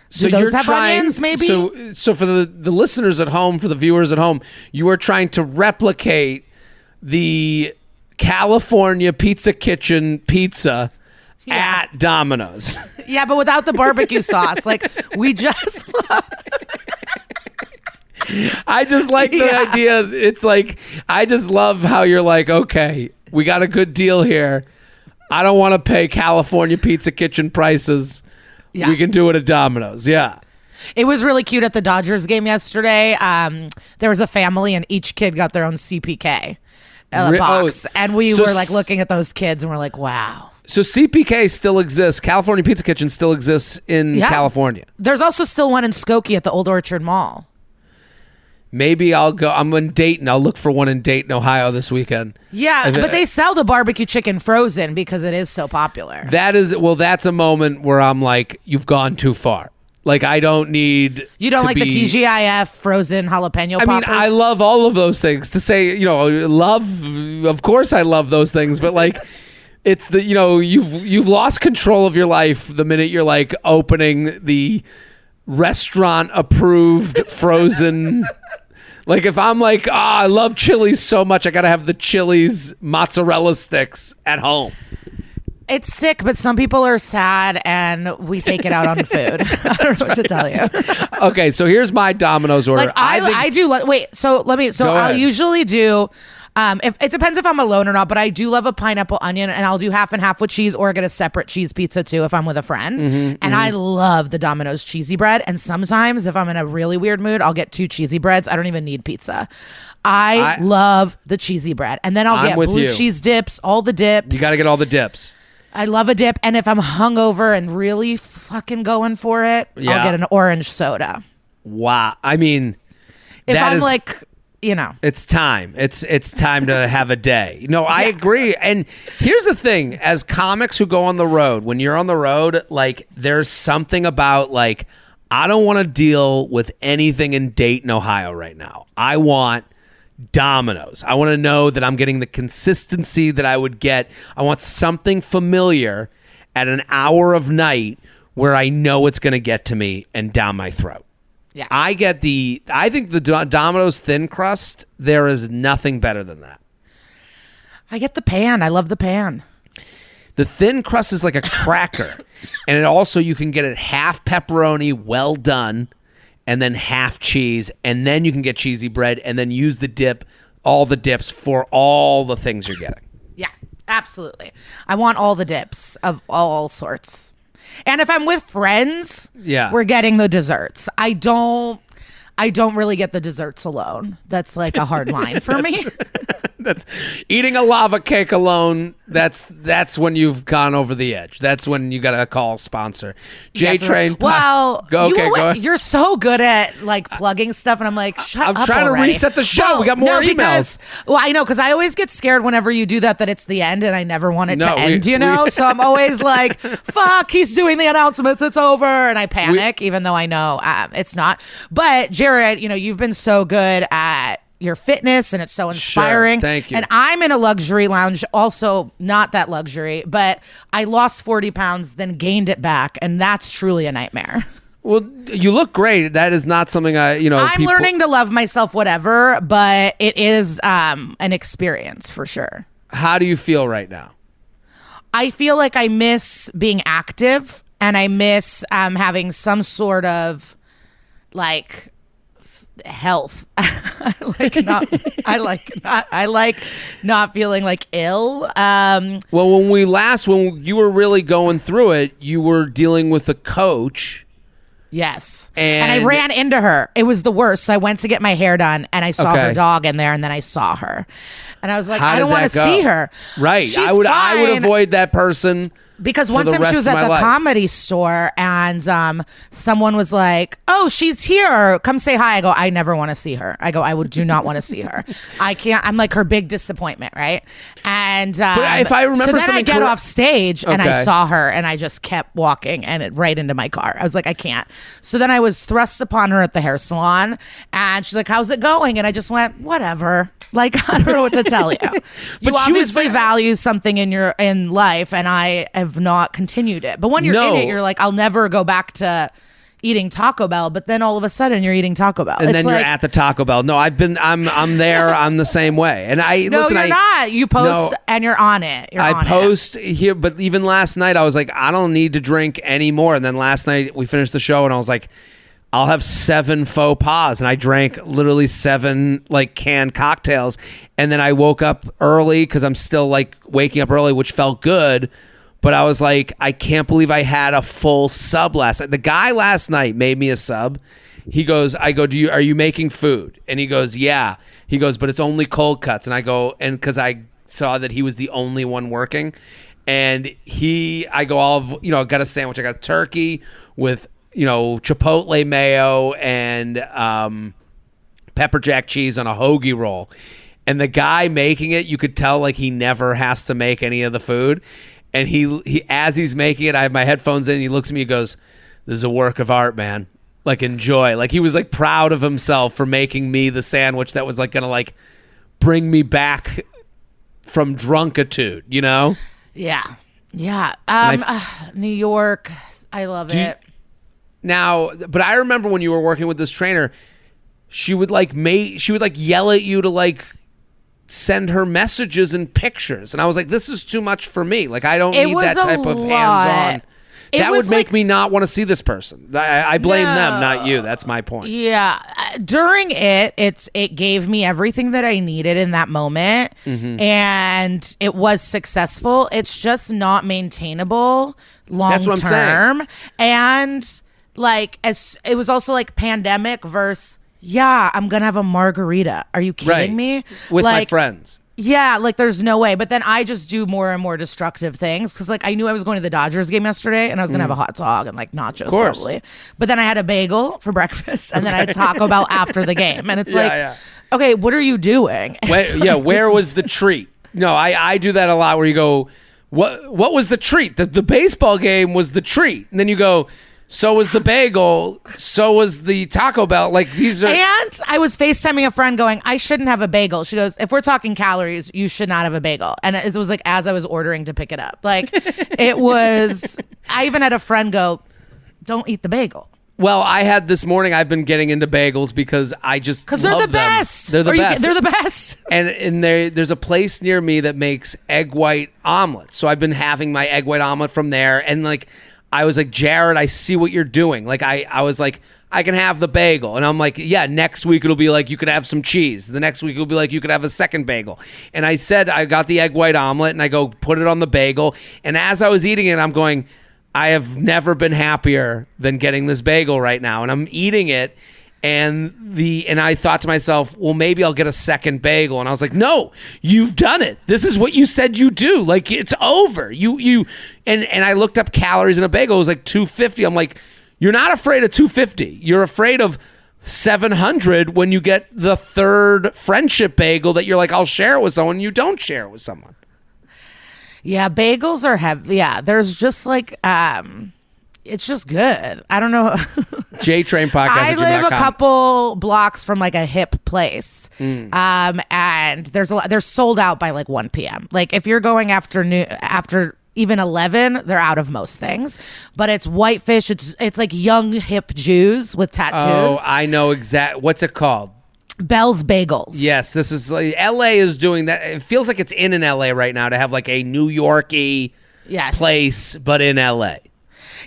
So do those have onions, maybe? So for the listeners at home, for the viewers at home, you are trying to replicate the California Pizza Kitchen pizza at Domino's. Yeah, but without the barbecue sauce. We just love... I just like the idea. It's I just love how you're okay, we got a good deal here. I don't want to pay California Pizza Kitchen prices. Yeah. We can do it at Domino's. Yeah. It was really cute at the Dodgers game yesterday. There was a family and each kid got their own CPK box. And we were looking at those kids and we're like, wow. So CPK still exists. California Pizza Kitchen still exists in California. There's also still one in Skokie at the Old Orchard Mall. Maybe I'll go. I'm in Dayton. I'll look for one in Dayton, Ohio this weekend. Yeah, but they sell the barbecue chicken frozen because it is so popular. That's a moment where I'm like, you've gone too far. I don't need. You don't like the TGIF frozen jalapeno poppers? I mean, I love all of those things. To say, love, of course I love those things, but it's the, you've lost control of your life the minute you're opening the restaurant approved frozen. If I'm I love Chili's so much, I got to have the Chili's mozzarella sticks at home. It's sick, but some people are sad and we take it out on food. I don't know what to tell you. Okay, so here's my Domino's order. I'll usually do... if it depends if I'm alone or not, but I do love a pineapple onion, and I'll do half and half with cheese, or get a separate cheese pizza too if I'm with a friend. I love the Domino's cheesy bread, and sometimes if I'm in a really weird mood, I'll get 2 cheesy breads. I don't even need pizza. I love the cheesy bread, and then I'll get blue cheese dips, all the dips. You got to get all the dips. I love a dip, and if I'm hungover and really fucking going for it, I'll get an orange soda. Wow, I mean, if I'm it's time. It's time to have a day. No, I agree. And here's the thing: as comics who go on the road, when you're on the road, there's something about I don't want to deal with anything in Dayton, Ohio right now. I want Domino's. I want to know that I'm getting the consistency that I would get. I want something familiar at an hour of night where I know it's going to get to me and down my throat. Yeah. I think the Domino's thin crust, there is nothing better than that. I get the pan. I love the pan. The thin crust is like a cracker. And it also, you can get it half pepperoni, well done, and then half cheese. And then you can get cheesy bread and then use the dip, all the dips for all the things you're getting. Yeah, absolutely. I want all the dips of all sorts. And if I'm with friends, we're getting the desserts. I don't really get the desserts alone. That's a hard line for me. That's eating a lava cake alone. That's when you've gone over the edge. That's when you got to call sponsor. J-Train. Well, go ahead. You're so good at like plugging stuff, and I'm like, shut up. I'm trying to reset the show. We got more emails. I know, because I always get scared whenever you do that it's the end, and I never want it to end. So I'm always like, fuck, he's doing the announcements. It's over, and I panic, even though I know it's not. But Jared, you've been so good at your fitness, and it's so inspiring. Sure, thank you. And I'm in a luxury lounge, also not that luxury, but I lost 40 pounds, then gained it back, and that's truly a nightmare. Well, you look great. That is not something I'm learning to love myself, whatever, but it is an experience for sure. How do you feel right now? I feel like I miss being active, and I miss having some sort of like health. I like not feeling like ill. Well, when you were really going through it, you were dealing with a coach. Yes. And I ran into her. It was the worst. So I went to get my hair done, and I saw her dog in there, and then I saw her. And I was like, I don't want to see her. Right. She's I would fine. avoid that person. Because one time she was at the comedy store, and someone was like, oh, she's here. Come say hi. I go, I never want to see her. I do not want to see her. I can't. I'm like her big disappointment, right? And but if I remember, so then I get off stage, and I saw her, and I just kept walking and right into my car. I was like, I can't. So then I was thrust upon her at the hair salon, and she's like, how's it going? And I just went, whatever. Like, I don't know what to tell you. You obviously value something in life, and I have not continued it. But when you're in it, you're like, I'll never go back to eating Taco Bell. But then all of a sudden, you're eating Taco Bell, and then you're at the Taco Bell. No, I'm there. I'm the same way. And you're not. You post and you're on it. I post here, but even last night, I was like, I don't need to drink anymore. And then last night we finished the show, and I was like, I'll have 7 faux pas, and I drank literally 7 like canned cocktails, and then I woke up early because I'm still like waking up early, which felt good, but I was like, I can't believe I had a full sub last night. The guy last night made me a sub. He goes, I go, are you making food? And he goes, yeah. He goes, but it's only cold cuts. And I go, and because I saw that he was the only one working, and I go, I got a sandwich. I got a turkey with chipotle mayo and pepper jack cheese on a hoagie roll. And the guy making it, you could tell like he never has to make any of the food. And he as he's making it, I have my headphones in, and he looks at me and goes, this is a work of art, man. Like, enjoy. Like, he was like proud of himself for making me the sandwich that was like gonna like bring me back from drunkitude, Yeah. New York, I love it. Now, but I remember when you were working with this trainer, she would yell at you to like send her messages and pictures, and I was like, this is too much for me. Like, I don't need that type of hands-on. That would make me not want to see this person. I blame them, not you. That's my point. Yeah. During it gave me everything that I needed in that moment, and it was successful. It's just not maintainable long term. That's what I'm saying. And like, as it was also like pandemic versus, I'm gonna have a margarita. Are you kidding me? With my friends. Yeah, like there's no way. But then I just do more and more destructive things because like I knew I was going to the Dodgers game yesterday, and I was gonna have a hot dog and like nachos probably. But then I had a bagel for breakfast, and then I had Taco Bell after the game, and it's okay, what are you doing? Where was the treat? No, I do that a lot where you go, what was the treat? The baseball game was the treat, and then you go, so was the bagel, so was the Taco Bell. Like, these are... And I was FaceTiming a friend going, I shouldn't have a bagel. She goes, if we're talking calories, you should not have a bagel. And it was like as I was ordering to pick it up. Like, it was... I even had a friend go, don't eat the bagel. Well, I had this morning, I've been getting into bagels because I just Because they're the best. They're the best. They're the best. And there's a place near me that makes egg white omelets. So I've been having my egg white omelet from there. And like... I was like, Jared, I see what you're doing. Like, I was like, I can have the bagel. And I'm like, yeah, next week it'll be like, you could have some cheese. The next week it'll be like, you could have a second bagel. And I said, I got the egg white omelet, and I go, put it on the bagel. And as I was eating it, I'm going, I have never been happier than getting this bagel right now. And I'm eating it, And I thought to myself, well, maybe I'll get a second bagel. And I was like, no, you've done it. This is what you said you do. Like, it's over. And I looked up calories in a bagel. It was like 250. I'm like, you're not afraid of 250. You're afraid of 700 when you get the third friendship bagel that you're like, I'll share it with someone. You don't share it with someone. Yeah, bagels are heavy. Yeah, there's just like, it's just good. I don't know. JTrain Podcast. I live a couple blocks from like a hip place, and they're sold out by like 1 p.m. Like if you're going after even 11, they're out of most things. But it's whitefish. It's like young hip Jews with tattoos. Oh, I know exactly. What's it called? Bell's Bagels. Yes, this is like, LA is doing that. It feels like it's in LA right now to have like a New York-y place, but in LA.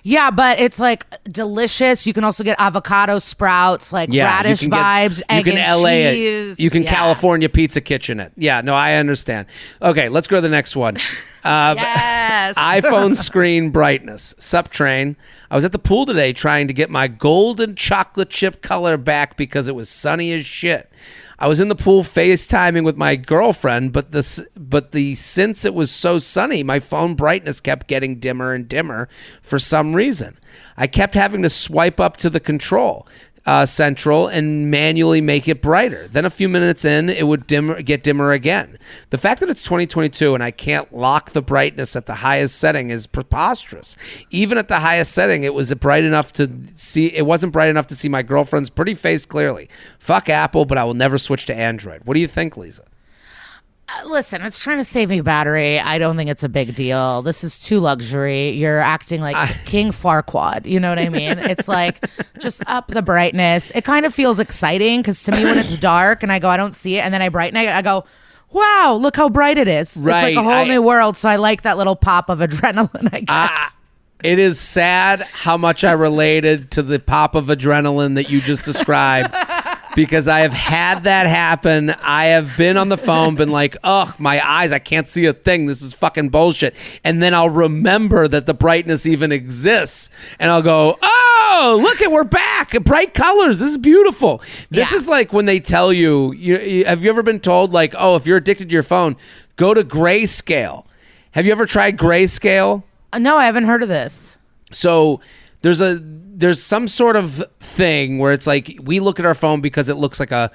Yeah, but it's like delicious. You can also get avocado sprouts, like radish vibes, egg and LA cheese. You can California Pizza Kitchen it. Yeah, no, I understand. Okay, let's go to the next one. Yes. iPhone screen brightness. Sup, train. I was at the pool today trying to get my golden chocolate chip color back because it was sunny as shit. I was in the pool FaceTiming with my girlfriend, but since it was so sunny, my phone brightness kept getting dimmer and dimmer for some reason. I kept having to swipe up to the control central and manually make it brighter. Then a few minutes in, it would get dimmer again. The fact that it's 2022 and I can't lock the brightness at the highest setting is preposterous. Even at the highest setting, it wasn't bright enough to see my girlfriend's pretty face clearly. Fuck Apple, but I will never switch to Android. What do you think, Liza? Listen, it's trying to save me battery. I don't think it's a big deal. This is too luxury. You're acting like King Farquaad. You know what I mean? It's like, just up the brightness. It kind of feels exciting because to me when it's dark and I go, I don't see it, and then I brighten it, I go, wow, look how bright it is. Right. It's like a whole new world. So I like that little pop of adrenaline, I guess. It is sad how much I related to the pop of adrenaline that you just described. Because I have had that happen. I have been on the phone, been like, ugh, my eyes, I can't see a thing. This is fucking bullshit. And then I'll remember that the brightness even exists. And I'll go, oh, look it, we're back. Bright colors. This is beautiful. This is like when they tell you, have you ever been told like, oh, if you're addicted to your phone, go to grayscale. Have you ever tried grayscale? No, I haven't heard of this. So there's some sort of thing where it's like we look at our phone because it looks like a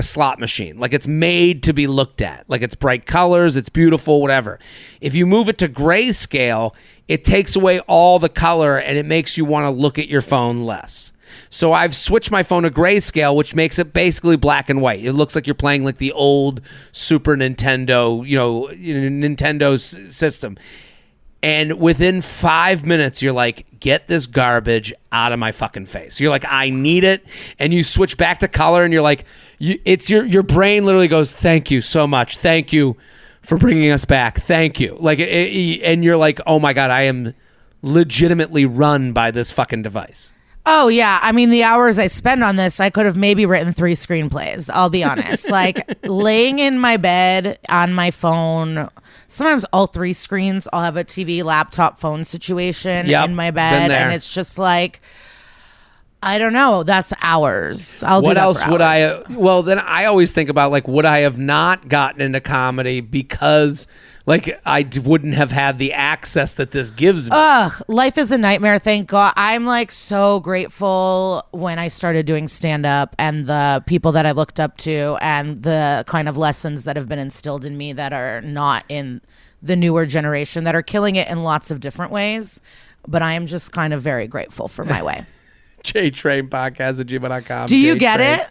slot machine. Like it's made to be looked at. Like it's bright colors, it's beautiful, whatever. If you move it to grayscale, it takes away all the color and it makes you want to look at your phone less. So I've switched my phone to grayscale, which makes it basically black and white. It looks like you're playing like the old Super Nintendo, Nintendo's system. And within 5 minutes, you're like, get this garbage out of my fucking face. You're like, I need it. And you switch back to color and you're like, it's your brain literally goes, thank you so much. Thank you for bringing us back. Thank you. Like, and you're like, oh my God, I am legitimately run by this fucking device. Oh, yeah. I mean, the hours I spend on this, I could have maybe written 3 screenplays. I'll be honest. Like laying in my bed on my phone, sometimes all 3 screens, I'll have a TV, laptop, phone situation in my bed. And it's just like, I don't know. That's hours. What else would I? Well, then I always think about like, would I have not gotten into comedy because like I wouldn't have had the access that this gives me? Life is a nightmare. Thank God. I'm like so grateful when I started doing stand up and the people that I looked up to and the kind of lessons that have been instilled in me that are not in the newer generation that are killing it in lots of different ways. But I am just kind of very grateful for my way. JTrain Podcast at gmail.com. Do you get it?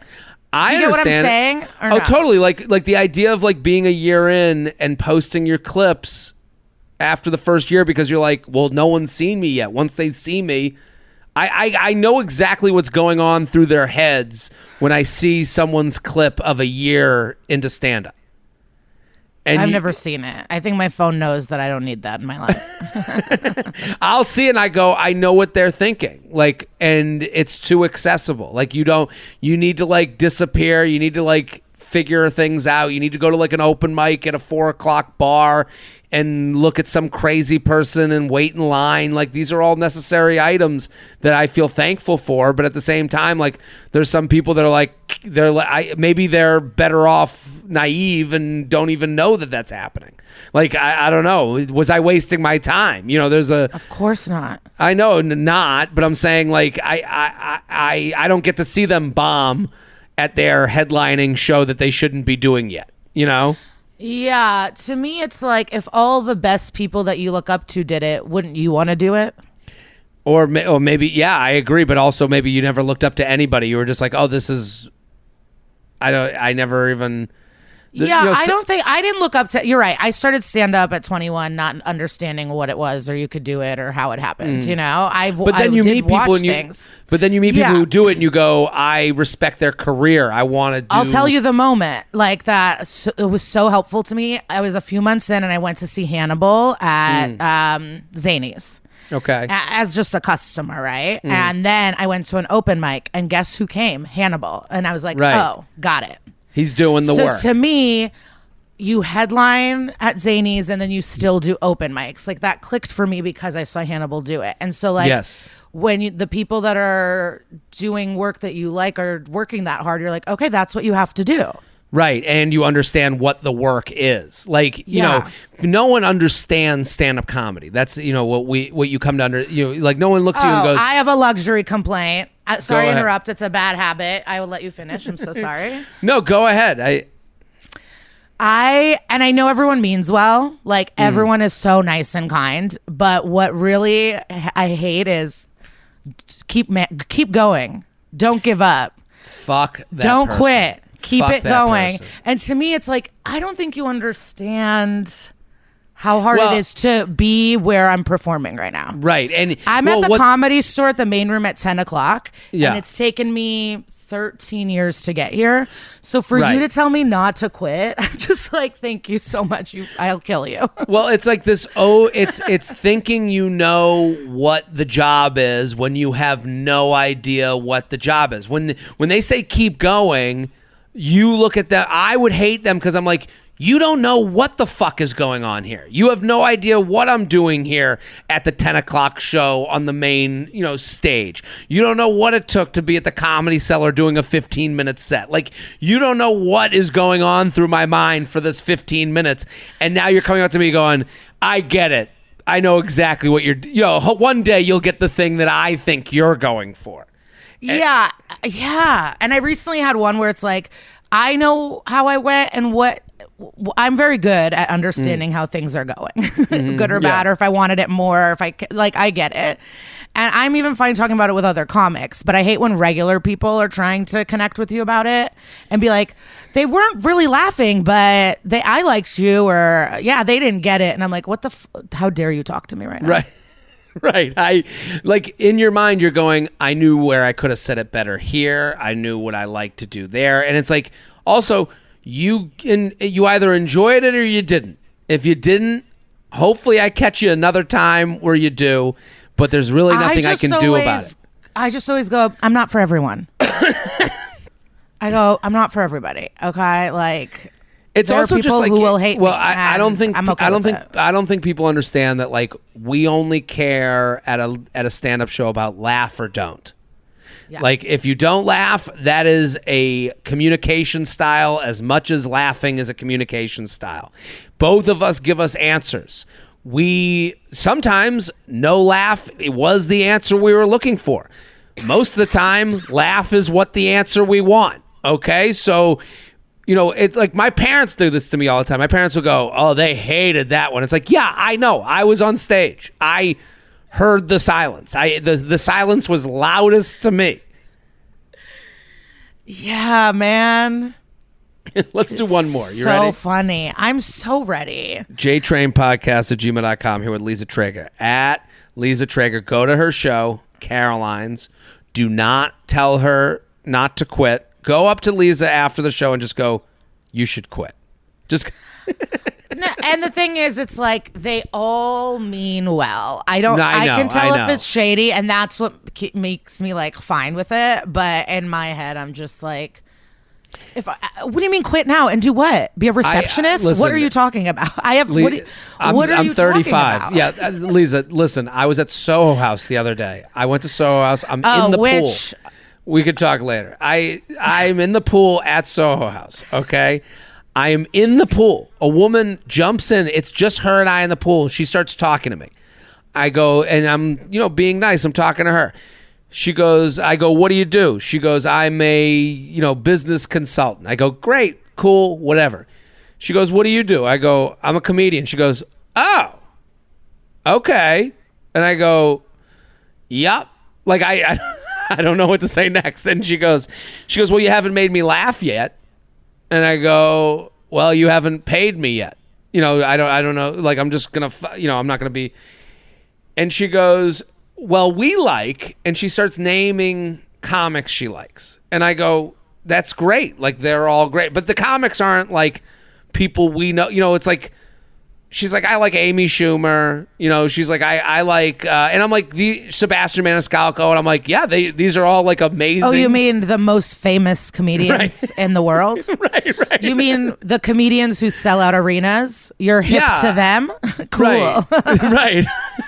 I Do you understand get what I'm saying? Or no? not? Totally. Like the idea of like being a year in and posting your clips after the first year because you're like, well, no one's seen me yet. Once they see me, I know exactly what's going on through their heads when I see someone's clip of a year into stand-up. And I've never seen it. I think my phone knows that I don't need that in my life. I'll see it and I go, I know what they're thinking. Like, and it's too accessible. Like you need to like disappear. You need to like figure things out. You need to go to like an open mic at a 4:00 bar and look at some crazy person and wait in line. Like, these are all necessary items that I feel thankful for. But at the same time, like, there's some people that are like, maybe they're better off naive and don't even know that that's happening. Like, I don't know. Was I wasting my time? Of course not. I know not, but I'm saying, like, I don't get to see them bomb at their headlining show that they shouldn't be doing yet, Yeah, to me, it's like, if all the best people that you look up to did it, wouldn't you want to do it? Or maybe, yeah, I agree. But also maybe you never looked up to anybody. You were just like, oh, this is, I never even. I didn't look up to, you're right. I started stand up at 21, not understanding what it was or you could do it or how it happened. But then you meet people who do it and you go, I respect their career. I want to do. I'll tell you the moment like that. It was so helpful to me. I was a few months in and I went to see Hannibal at Zany's. Okay. As just a customer, right? And then I went to an open mic and guess who came? Hannibal. And I was like, oh, got it. He's doing the work. So to me, you headline at Zany's and then you still do open mics. Like, that clicked for me because I saw Hannibal do it. And so, like, when the people that are doing work that you like are working that hard, you're like, okay, that's what you have to do. Right. And you understand what the work is. Like, no one understands stand-up comedy. That's, what you come to like, no one looks at you and goes, I have a luxury complaint. Sorry to interrupt. It's a bad habit. I will let you finish. I'm so sorry. No, go ahead. I know everyone means well. Like, everyone is so nice and kind. But what really I hate is keep going. Don't give up. Fuck that Don't person. quit. Keep Fuck it going. Person. And to me, it's like, I don't think you understand how hard it is to be where I'm performing right now. Right. And I'm at the Comedy Store at the main room at 10 o'clock. Yeah. And it's taken me 13 years to get here. So for you to tell me not to quit, I'm just like, thank you so much. I'll kill you. Well, it's like this. It's thinking you know what the job is when you have no idea what the job is. When they say keep going, you look at that. I would hate them because I'm like, you don't know what the fuck is going on here. You have no idea what I'm doing here at the 10 o'clock show on the main, stage. You don't know what it took to be at the Comedy Cellar doing a 15-minute set. Like, you don't know what is going on through my mind for this 15 minutes. And now you're coming up to me going, I get it. I know exactly what you're, one day you'll get the thing that I think you're going for. Yeah. And I recently had one where it's like, I know how I went and what I'm very good at understanding how things are going, good or bad, or if I wanted it more, if I get it. And I'm even fine talking about it with other comics, but I hate when regular people are trying to connect with you about it and be like, they weren't really laughing, but I liked you, or they didn't get it. And I'm like, how dare you talk to me right now? Right. Right. I like, in your mind, you're going, I knew where I could have said it better here. I knew what I like to do there. And it's like, also, you either enjoyed it or you didn't. If you didn't, hopefully I catch you another time where you do, but there's really nothing I can do about it. I just always go, I'm not for everyone. I go, I'm not for everybody. Okay. Like, it's there also are people just like, who will hate me. I don't think it. I don't think people understand that, like, we only care at a stand-up show about laugh or don't. Yeah. Like, if you don't laugh, that is a communication style as much as laughing is a communication style. Both of us give us answers. We sometimes no laugh, it was the answer we were looking for. Most of the time, laugh is what the answer we want. Okay, so it's like, my parents do this to me all the time. My parents will go, oh, they hated that one. It's like, yeah, I know. I was on stage. I heard the silence. The silence was loudest to me. Yeah, man. Let's do one more. You so ready? So funny. I'm so ready. jtrainpodcast@gmail.com here with Liza Treyger. At Liza Treyger. Go to her show, Caroline's. Do not tell her not to quit. Go up to Liza after the show and just go, you should quit. Just... No, and the thing is, it's like, they all mean well. I can tell if it's shady, and that's what makes me like fine with it. But in my head, I'm just like, What do you mean quit now and do what? Be a receptionist? Listen, what are you talking about? I'm 35. Yeah, Liza, listen, I was at Soho House the other day. I went to Soho House. I'm in the pool. We could talk later. I'm in the pool at Soho House, okay? I am in the pool. A woman jumps in. It's just her and I in the pool. She starts talking to me. I go, and I'm, being nice. I'm talking to her. I go, what do you do? She goes, I'm a, business consultant. I go, great, cool, whatever. She goes, what do you do? I go, I'm a comedian. She goes, oh, okay. And I go, yep. Like, I don't know what to say next. And she goes, well, you haven't made me laugh yet. And I go, well, you haven't paid me yet. I don't know. Like, I'm just going to, I'm not going to be. And she goes, well, and she starts naming comics she likes. And I go, that's great. Like, they're all great. But the comics aren't like people we know. It's like, she's like, I like Amy Schumer. She's like, I like, and I'm like, the Sebastian Maniscalco. And I'm like, yeah, these are all like amazing. Oh, you mean the most famous comedians in the world? Right. You mean the comedians who sell out arenas? You're hip to them? Cool. Right.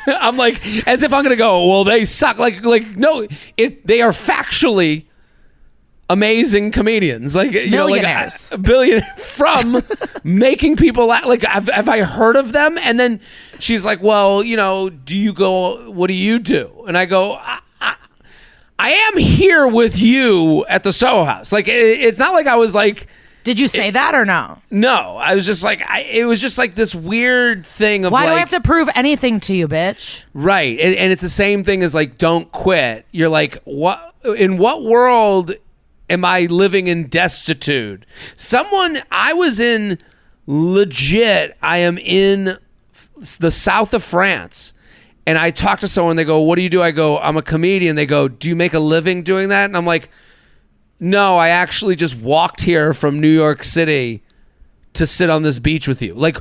I'm like, as if I'm going to go, well, they suck. Like no, they are factually amazing comedians, like millionaires, billionaire from making people laugh. Like, have I heard of them? And then she's like, well, do you go? What do you do? And I go, I am here with you at the Soho House. Like, it's not like I was like. Did you say that or no? No, I was just like, it was just like this weird thing of why do I have to prove anything to you, bitch? Right, and it's the same thing as like, don't quit. You're like, what? In what world am I living in destitute? I am in the south of France, and I talk to someone, they go, what do you do? I go, I'm a comedian. They go, do you make a living doing that? And I'm like, no, I actually just walked here from New York City to sit on this beach with you. Like,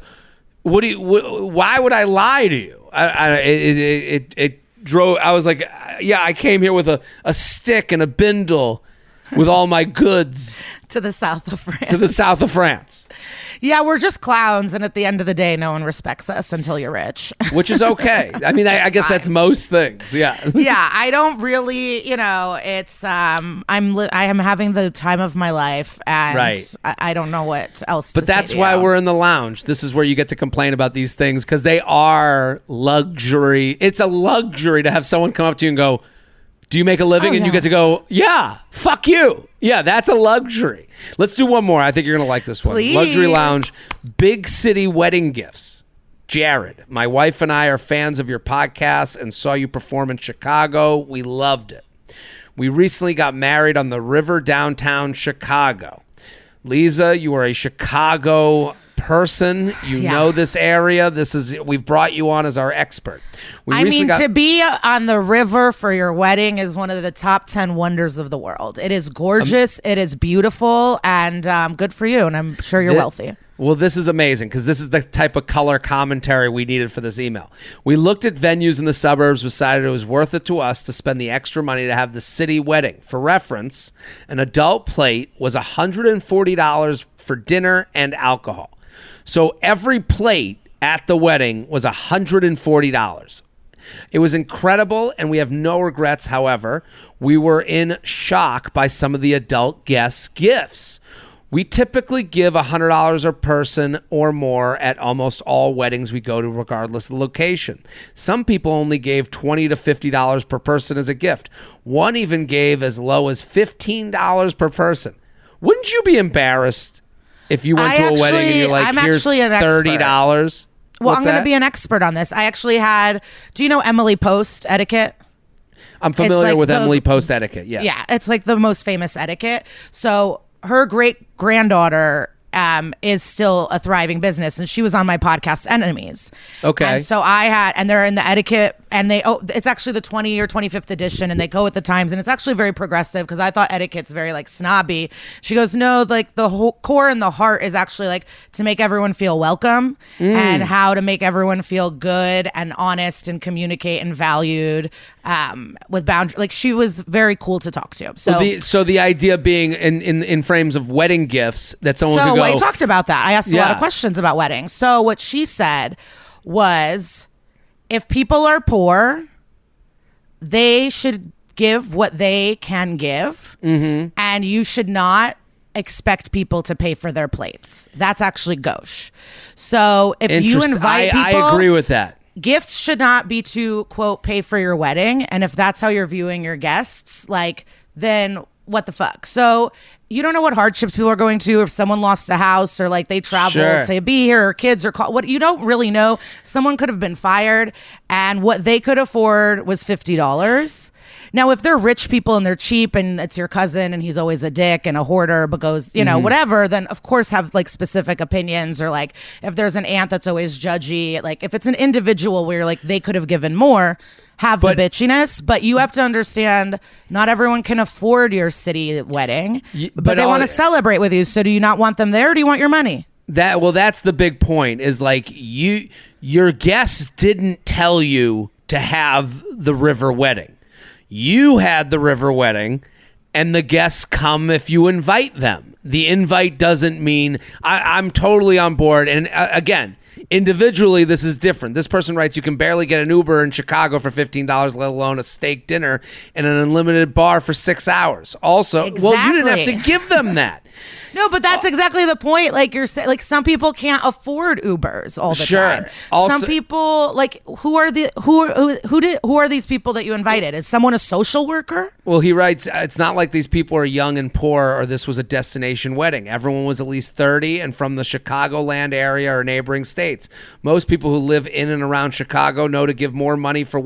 why would I lie to you? It drove, I was like, yeah, I came here with a stick and a bindle with all my goods to the south of France. Yeah, we're just clowns, and at the end of the day, no one respects us until you're rich. Which is okay. I mean, I guess that's most things. Yeah. Yeah, I don't really, it's I am having the time of my life, and right. I don't know what else. But that's why we're in the lounge. This is where you get to complain about these things because they are luxury. It's a luxury to have someone come up to you and go, do you make a living? And you get to go, yeah, fuck you. Yeah, that's a luxury. Let's do one more. I think you're going to like this one. Please. Luxury Lounge, big city wedding gifts. Jared, my wife and I are fans of your podcast and saw you perform in Chicago. We loved it. We recently got married on the river downtown Chicago. Liza, you are a Chicago person. You know this area. We've brought you on as our expert. To be on the river for your wedding is one of the top 10 wonders of the world. It is gorgeous. It is beautiful, and good for you. And I'm sure you're wealthy. Well, this is amazing because this is the type of color commentary we needed for this email. We looked at venues in the suburbs, decided it was worth it to us to spend the extra money to have the city wedding. For reference, an adult plate was $140 for dinner and alcohol. So every plate at the wedding was $140. It was incredible, and we have no regrets. However, we were in shock by some of the adult guests' gifts. We typically give $100 a person or more at almost all weddings we go to, regardless of the location. Some people only gave $20 to $50 per person as a gift. One even gave as low as $15 per person. Wouldn't you be embarrassed if you went to a wedding and you're like, here's $30? Well, I'm going to be an expert on this. I actually do you know Emily Post etiquette? I'm familiar with Emily Post etiquette, yes. Yeah, it's like the most famous etiquette. So her great-granddaughter is still a thriving business, and she was on my podcast, Enemies. Okay. And so and they're in the etiquette, and it's actually the 20 or 25th edition, and they go with the times, and it's actually very progressive because I thought etiquette's very like snobby. She goes, no, like the whole core and the heart is actually like to make everyone feel welcome and how to make everyone feel good and honest and communicate and valued. with boundary. Like she was very cool to talk to. So the idea being in frames of wedding gifts that someone could go. So we talked about that. I asked a lot of questions about weddings. So what she said was, if people are poor, they should give what they can give, and you should not expect people to pay for their plates. That's actually gauche. So if you invite people, I agree with that. Gifts should not be to, quote, pay for your wedding. And if that's how you're viewing your guests, like, then what the fuck? So you don't know what hardships people are going to, if someone lost a house or like they traveled to be here, or kids, or what, you don't really know. Someone could have been fired and what they could afford was $50. Now, if they're rich people and they're cheap and it's your cousin and he's always a dick and a hoarder but goes, you know, whatever, then of course have like specific opinions. Or like if there's an aunt that's always judgy, like if it's an individual where like they could have given more, have the bitchiness. But you have to understand, not everyone can afford your city wedding, but they want to celebrate with you. So do you not want them there, or do you want your money? That's the big point, is like your guests didn't tell you to have the river wedding. You had the river wedding, and the guests come if you invite them. The invite doesn't mean I'm totally on board. And again, individually, this is different. This person writes, you can barely get an Uber in Chicago for $15, let alone a steak dinner and an unlimited bar for 6 hours. Also, well, you didn't have to give them that. No, but that's exactly the point. Like you're saying, like some people can't afford Ubers all the time. Also, some people, like, who are these people that you invited? Is someone a social worker? Well, he writes, it's not like these people are young and poor, or this was a destination wedding. Everyone was at least 30 and from the Chicagoland area or neighboring states. Most people who live in and around Chicago know to give more money for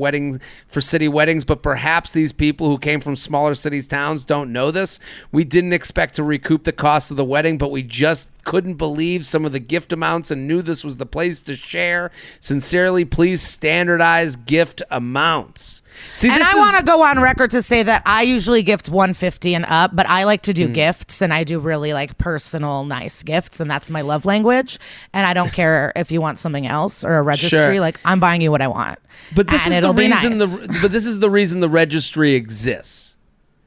city weddings, but perhaps these people who came from smaller cities, towns don't know this. We didn't expect to recoup the cost of the wedding, but we just couldn't believe some of the gift amounts and knew this was the place to share. Sincerely, please standardize gift amounts. See, and I want to go on record to say that I usually gift $150 and up, but I like to do gifts, and I do really like personal, nice gifts, and that's my love language. And I don't care if you want something else or a registry. Like, I'm buying you what I want. But this is the reason. Nice. But this is the reason the registry exists.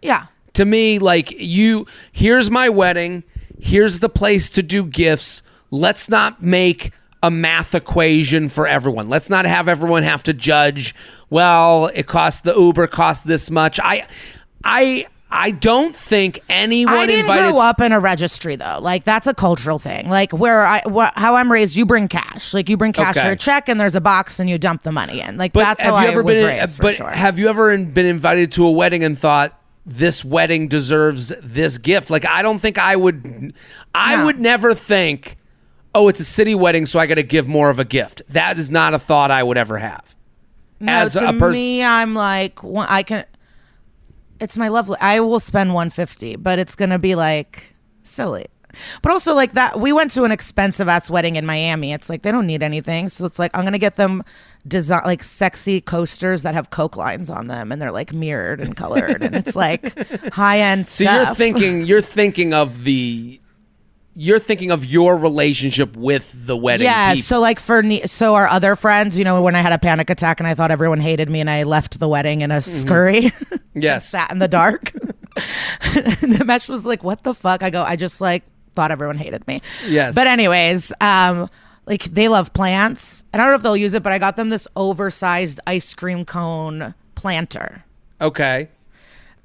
Yeah. To me, like, here's my wedding. Here's the place to do gifts. Let's not make a math equation for everyone. Let's not have everyone have to judge, well, it costs, the Uber costs this much. I don't think anyone I didn't grow up in a registry, though. Like, that's a cultural thing. Like, how I'm raised, you bring cash. Like, you bring cash for a check, and there's a box, and you dump the money in. Like, that's how I was raised, for sure. Have you ever been invited to a wedding and thought, this wedding deserves this gift? Like, I don't think I would. I would never think, oh, it's a city wedding, so I got to give more of a gift. That is not a thought I would ever have. No, to me, I'm like, I can. It's my lovely. I will spend $150, but it's gonna be like silly. But also, like, that we went to an expensive ass wedding in Miami. It's like they don't need anything, so it's like I'm gonna get them like sexy coasters that have Coke lines on them, and they're like mirrored and colored, and it's like high end stuff. So you're thinking of your relationship with the wedding. Yeah. people. So like so our other friends, you know, when I had a panic attack and I thought everyone hated me and I left the wedding in a scurry. Yes. Sat in the dark. And the mesh was like, what the fuck? I just like thought everyone hated me. Yes. But anyways, like they love plants, and I don't know if they'll use it, but I got them this oversized ice cream cone planter. Okay.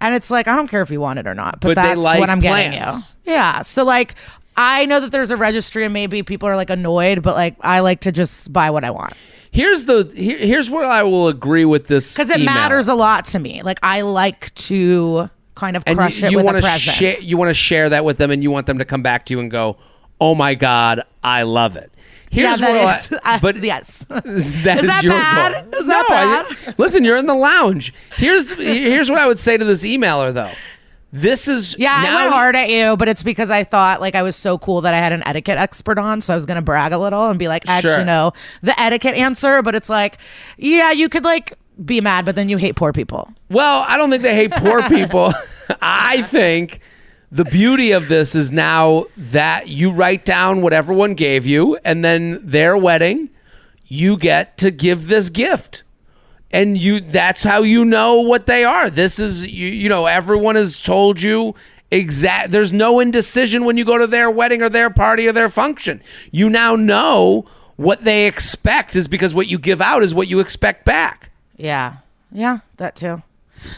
And it's like, I don't care if you want it or not, but they that's like what I'm plants. getting you. Yeah. So like, I know that there's a registry and maybe people are like annoyed, but like, I like to just buy what I want. Here's where I will agree with this, because it matters a lot to me. Like, I like to kind of crush it with a present. You want to share that with them, and you want them to come back to you and go, "Oh my God, I love it." Here's yes. Is that your bad? goal. Is that bad? Listen, you're in the lounge. Here's what I would say to this emailer, though. This is I went hard at you, but it's because I thought like I was so cool that I had an etiquette expert on, so I was gonna brag a little and be like, I actually know the etiquette answer. But it's like, yeah, you could like be mad, but then you hate poor people. Well, I don't think they hate poor people. I think the beauty of this is now that you write down what everyone gave you, and then their wedding, you get to give this gift. And that's how you know what they are. This is, everyone has told you there's no indecision when you go to their wedding or their party or their function. You now know what they expect is because what you give out is what you expect back. Yeah. Yeah, that too.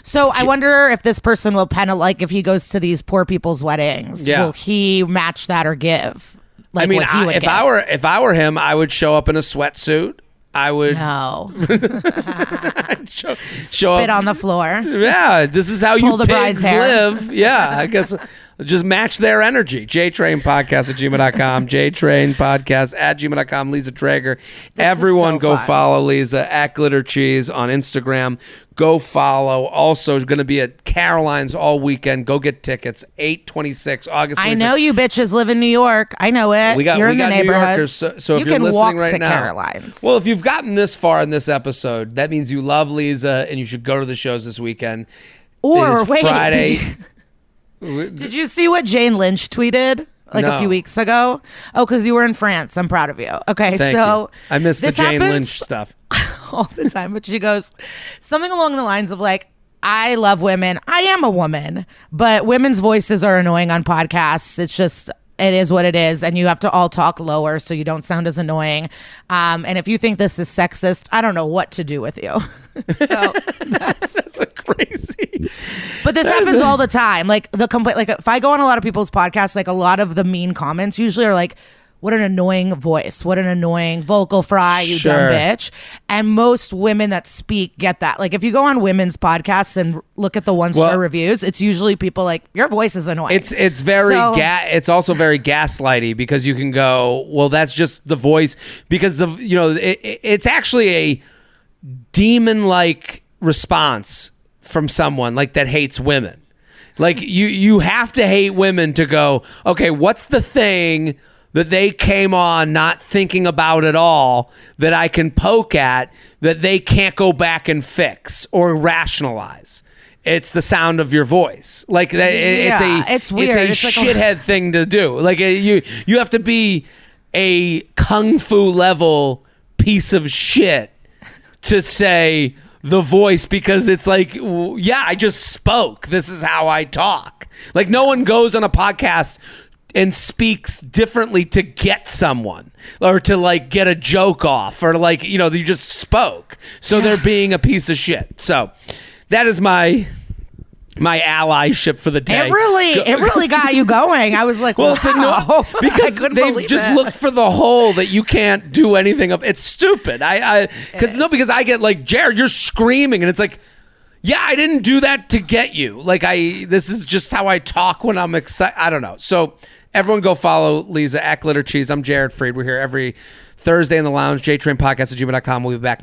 So I wonder if this person will like if he goes to these poor people's weddings, will he match that or give? Like, I mean, if I were him, I would show up in a sweatsuit. I would show spit up on the floor. Yeah, this is how Pull you the bride's pigs hair. live. Yeah, I guess just match their energy. JTrainPodcast@gmail.com. JTrainPodcast@gmail.com. Liza Treyger. Everyone go follow Liza at Glitter Cheese on Instagram. Go follow. Also, going to be at Caroline's all weekend. Go get tickets. 8/26, August 26th. I know you bitches live in New York. I know it. You're in the neighborhood. So if you're listening right now, Caroline's. Well, if you've gotten this far in this episode, that means you love Liza and you should go to the shows this weekend. Or wait, Friday. Did you see what Jane Lynch tweeted a few weeks ago? Oh, because you were in France. I'm proud of you. Okay, Thank you. I missed the Jane Lynch stuff all the time, but she goes something along the lines of like, I love women. I am a woman, but women's voices are annoying on podcasts. It is what it is, and you have to all talk lower so you don't sound as annoying. And if you think this is sexist, I don't know what to do with you. So that's a crazy. But this happens all the time. Like the complaint. Like if I go on a lot of people's podcasts, like a lot of the mean comments usually are like, "What an annoying voice! What an annoying vocal fry, you dumb bitch!" And most women that speak get that. Like if you go on women's podcasts and look at the 1-star reviews, it's usually people like, "Your voice is annoying." It's very it's also very gaslighty because you can go, well, that's just the voice because it's actually a demon-like response from someone like that hates women. Like you have to hate women to go, okay, what's the thing that they came on not thinking about at all that I can poke at that they can't go back and fix or rationalize? It's the sound of your voice. Like it's weird. It's a shithead thing to do. Like you have to be a kung fu level piece of shit to say the voice because it's like, yeah, I just spoke. This is how I talk. Like no one goes on a podcast and speaks differently to get someone or to like get a joke off or like, you just spoke. So they're being a piece of shit. So that is my allyship for the day. It really got you going. I was like, well, wow. It's because they've just looked for the hole that you can't do anything of. It's stupid. Because I get like, Jared, you're screaming, and it's like, yeah, I didn't do that to get you. Like this is just how I talk when I'm excited. I don't know. So everyone go follow Liza at Glitter Cheese. I'm Jared Freid. We're here every Thursday in the lounge. JTrainPodcast@gmail.com. We'll be back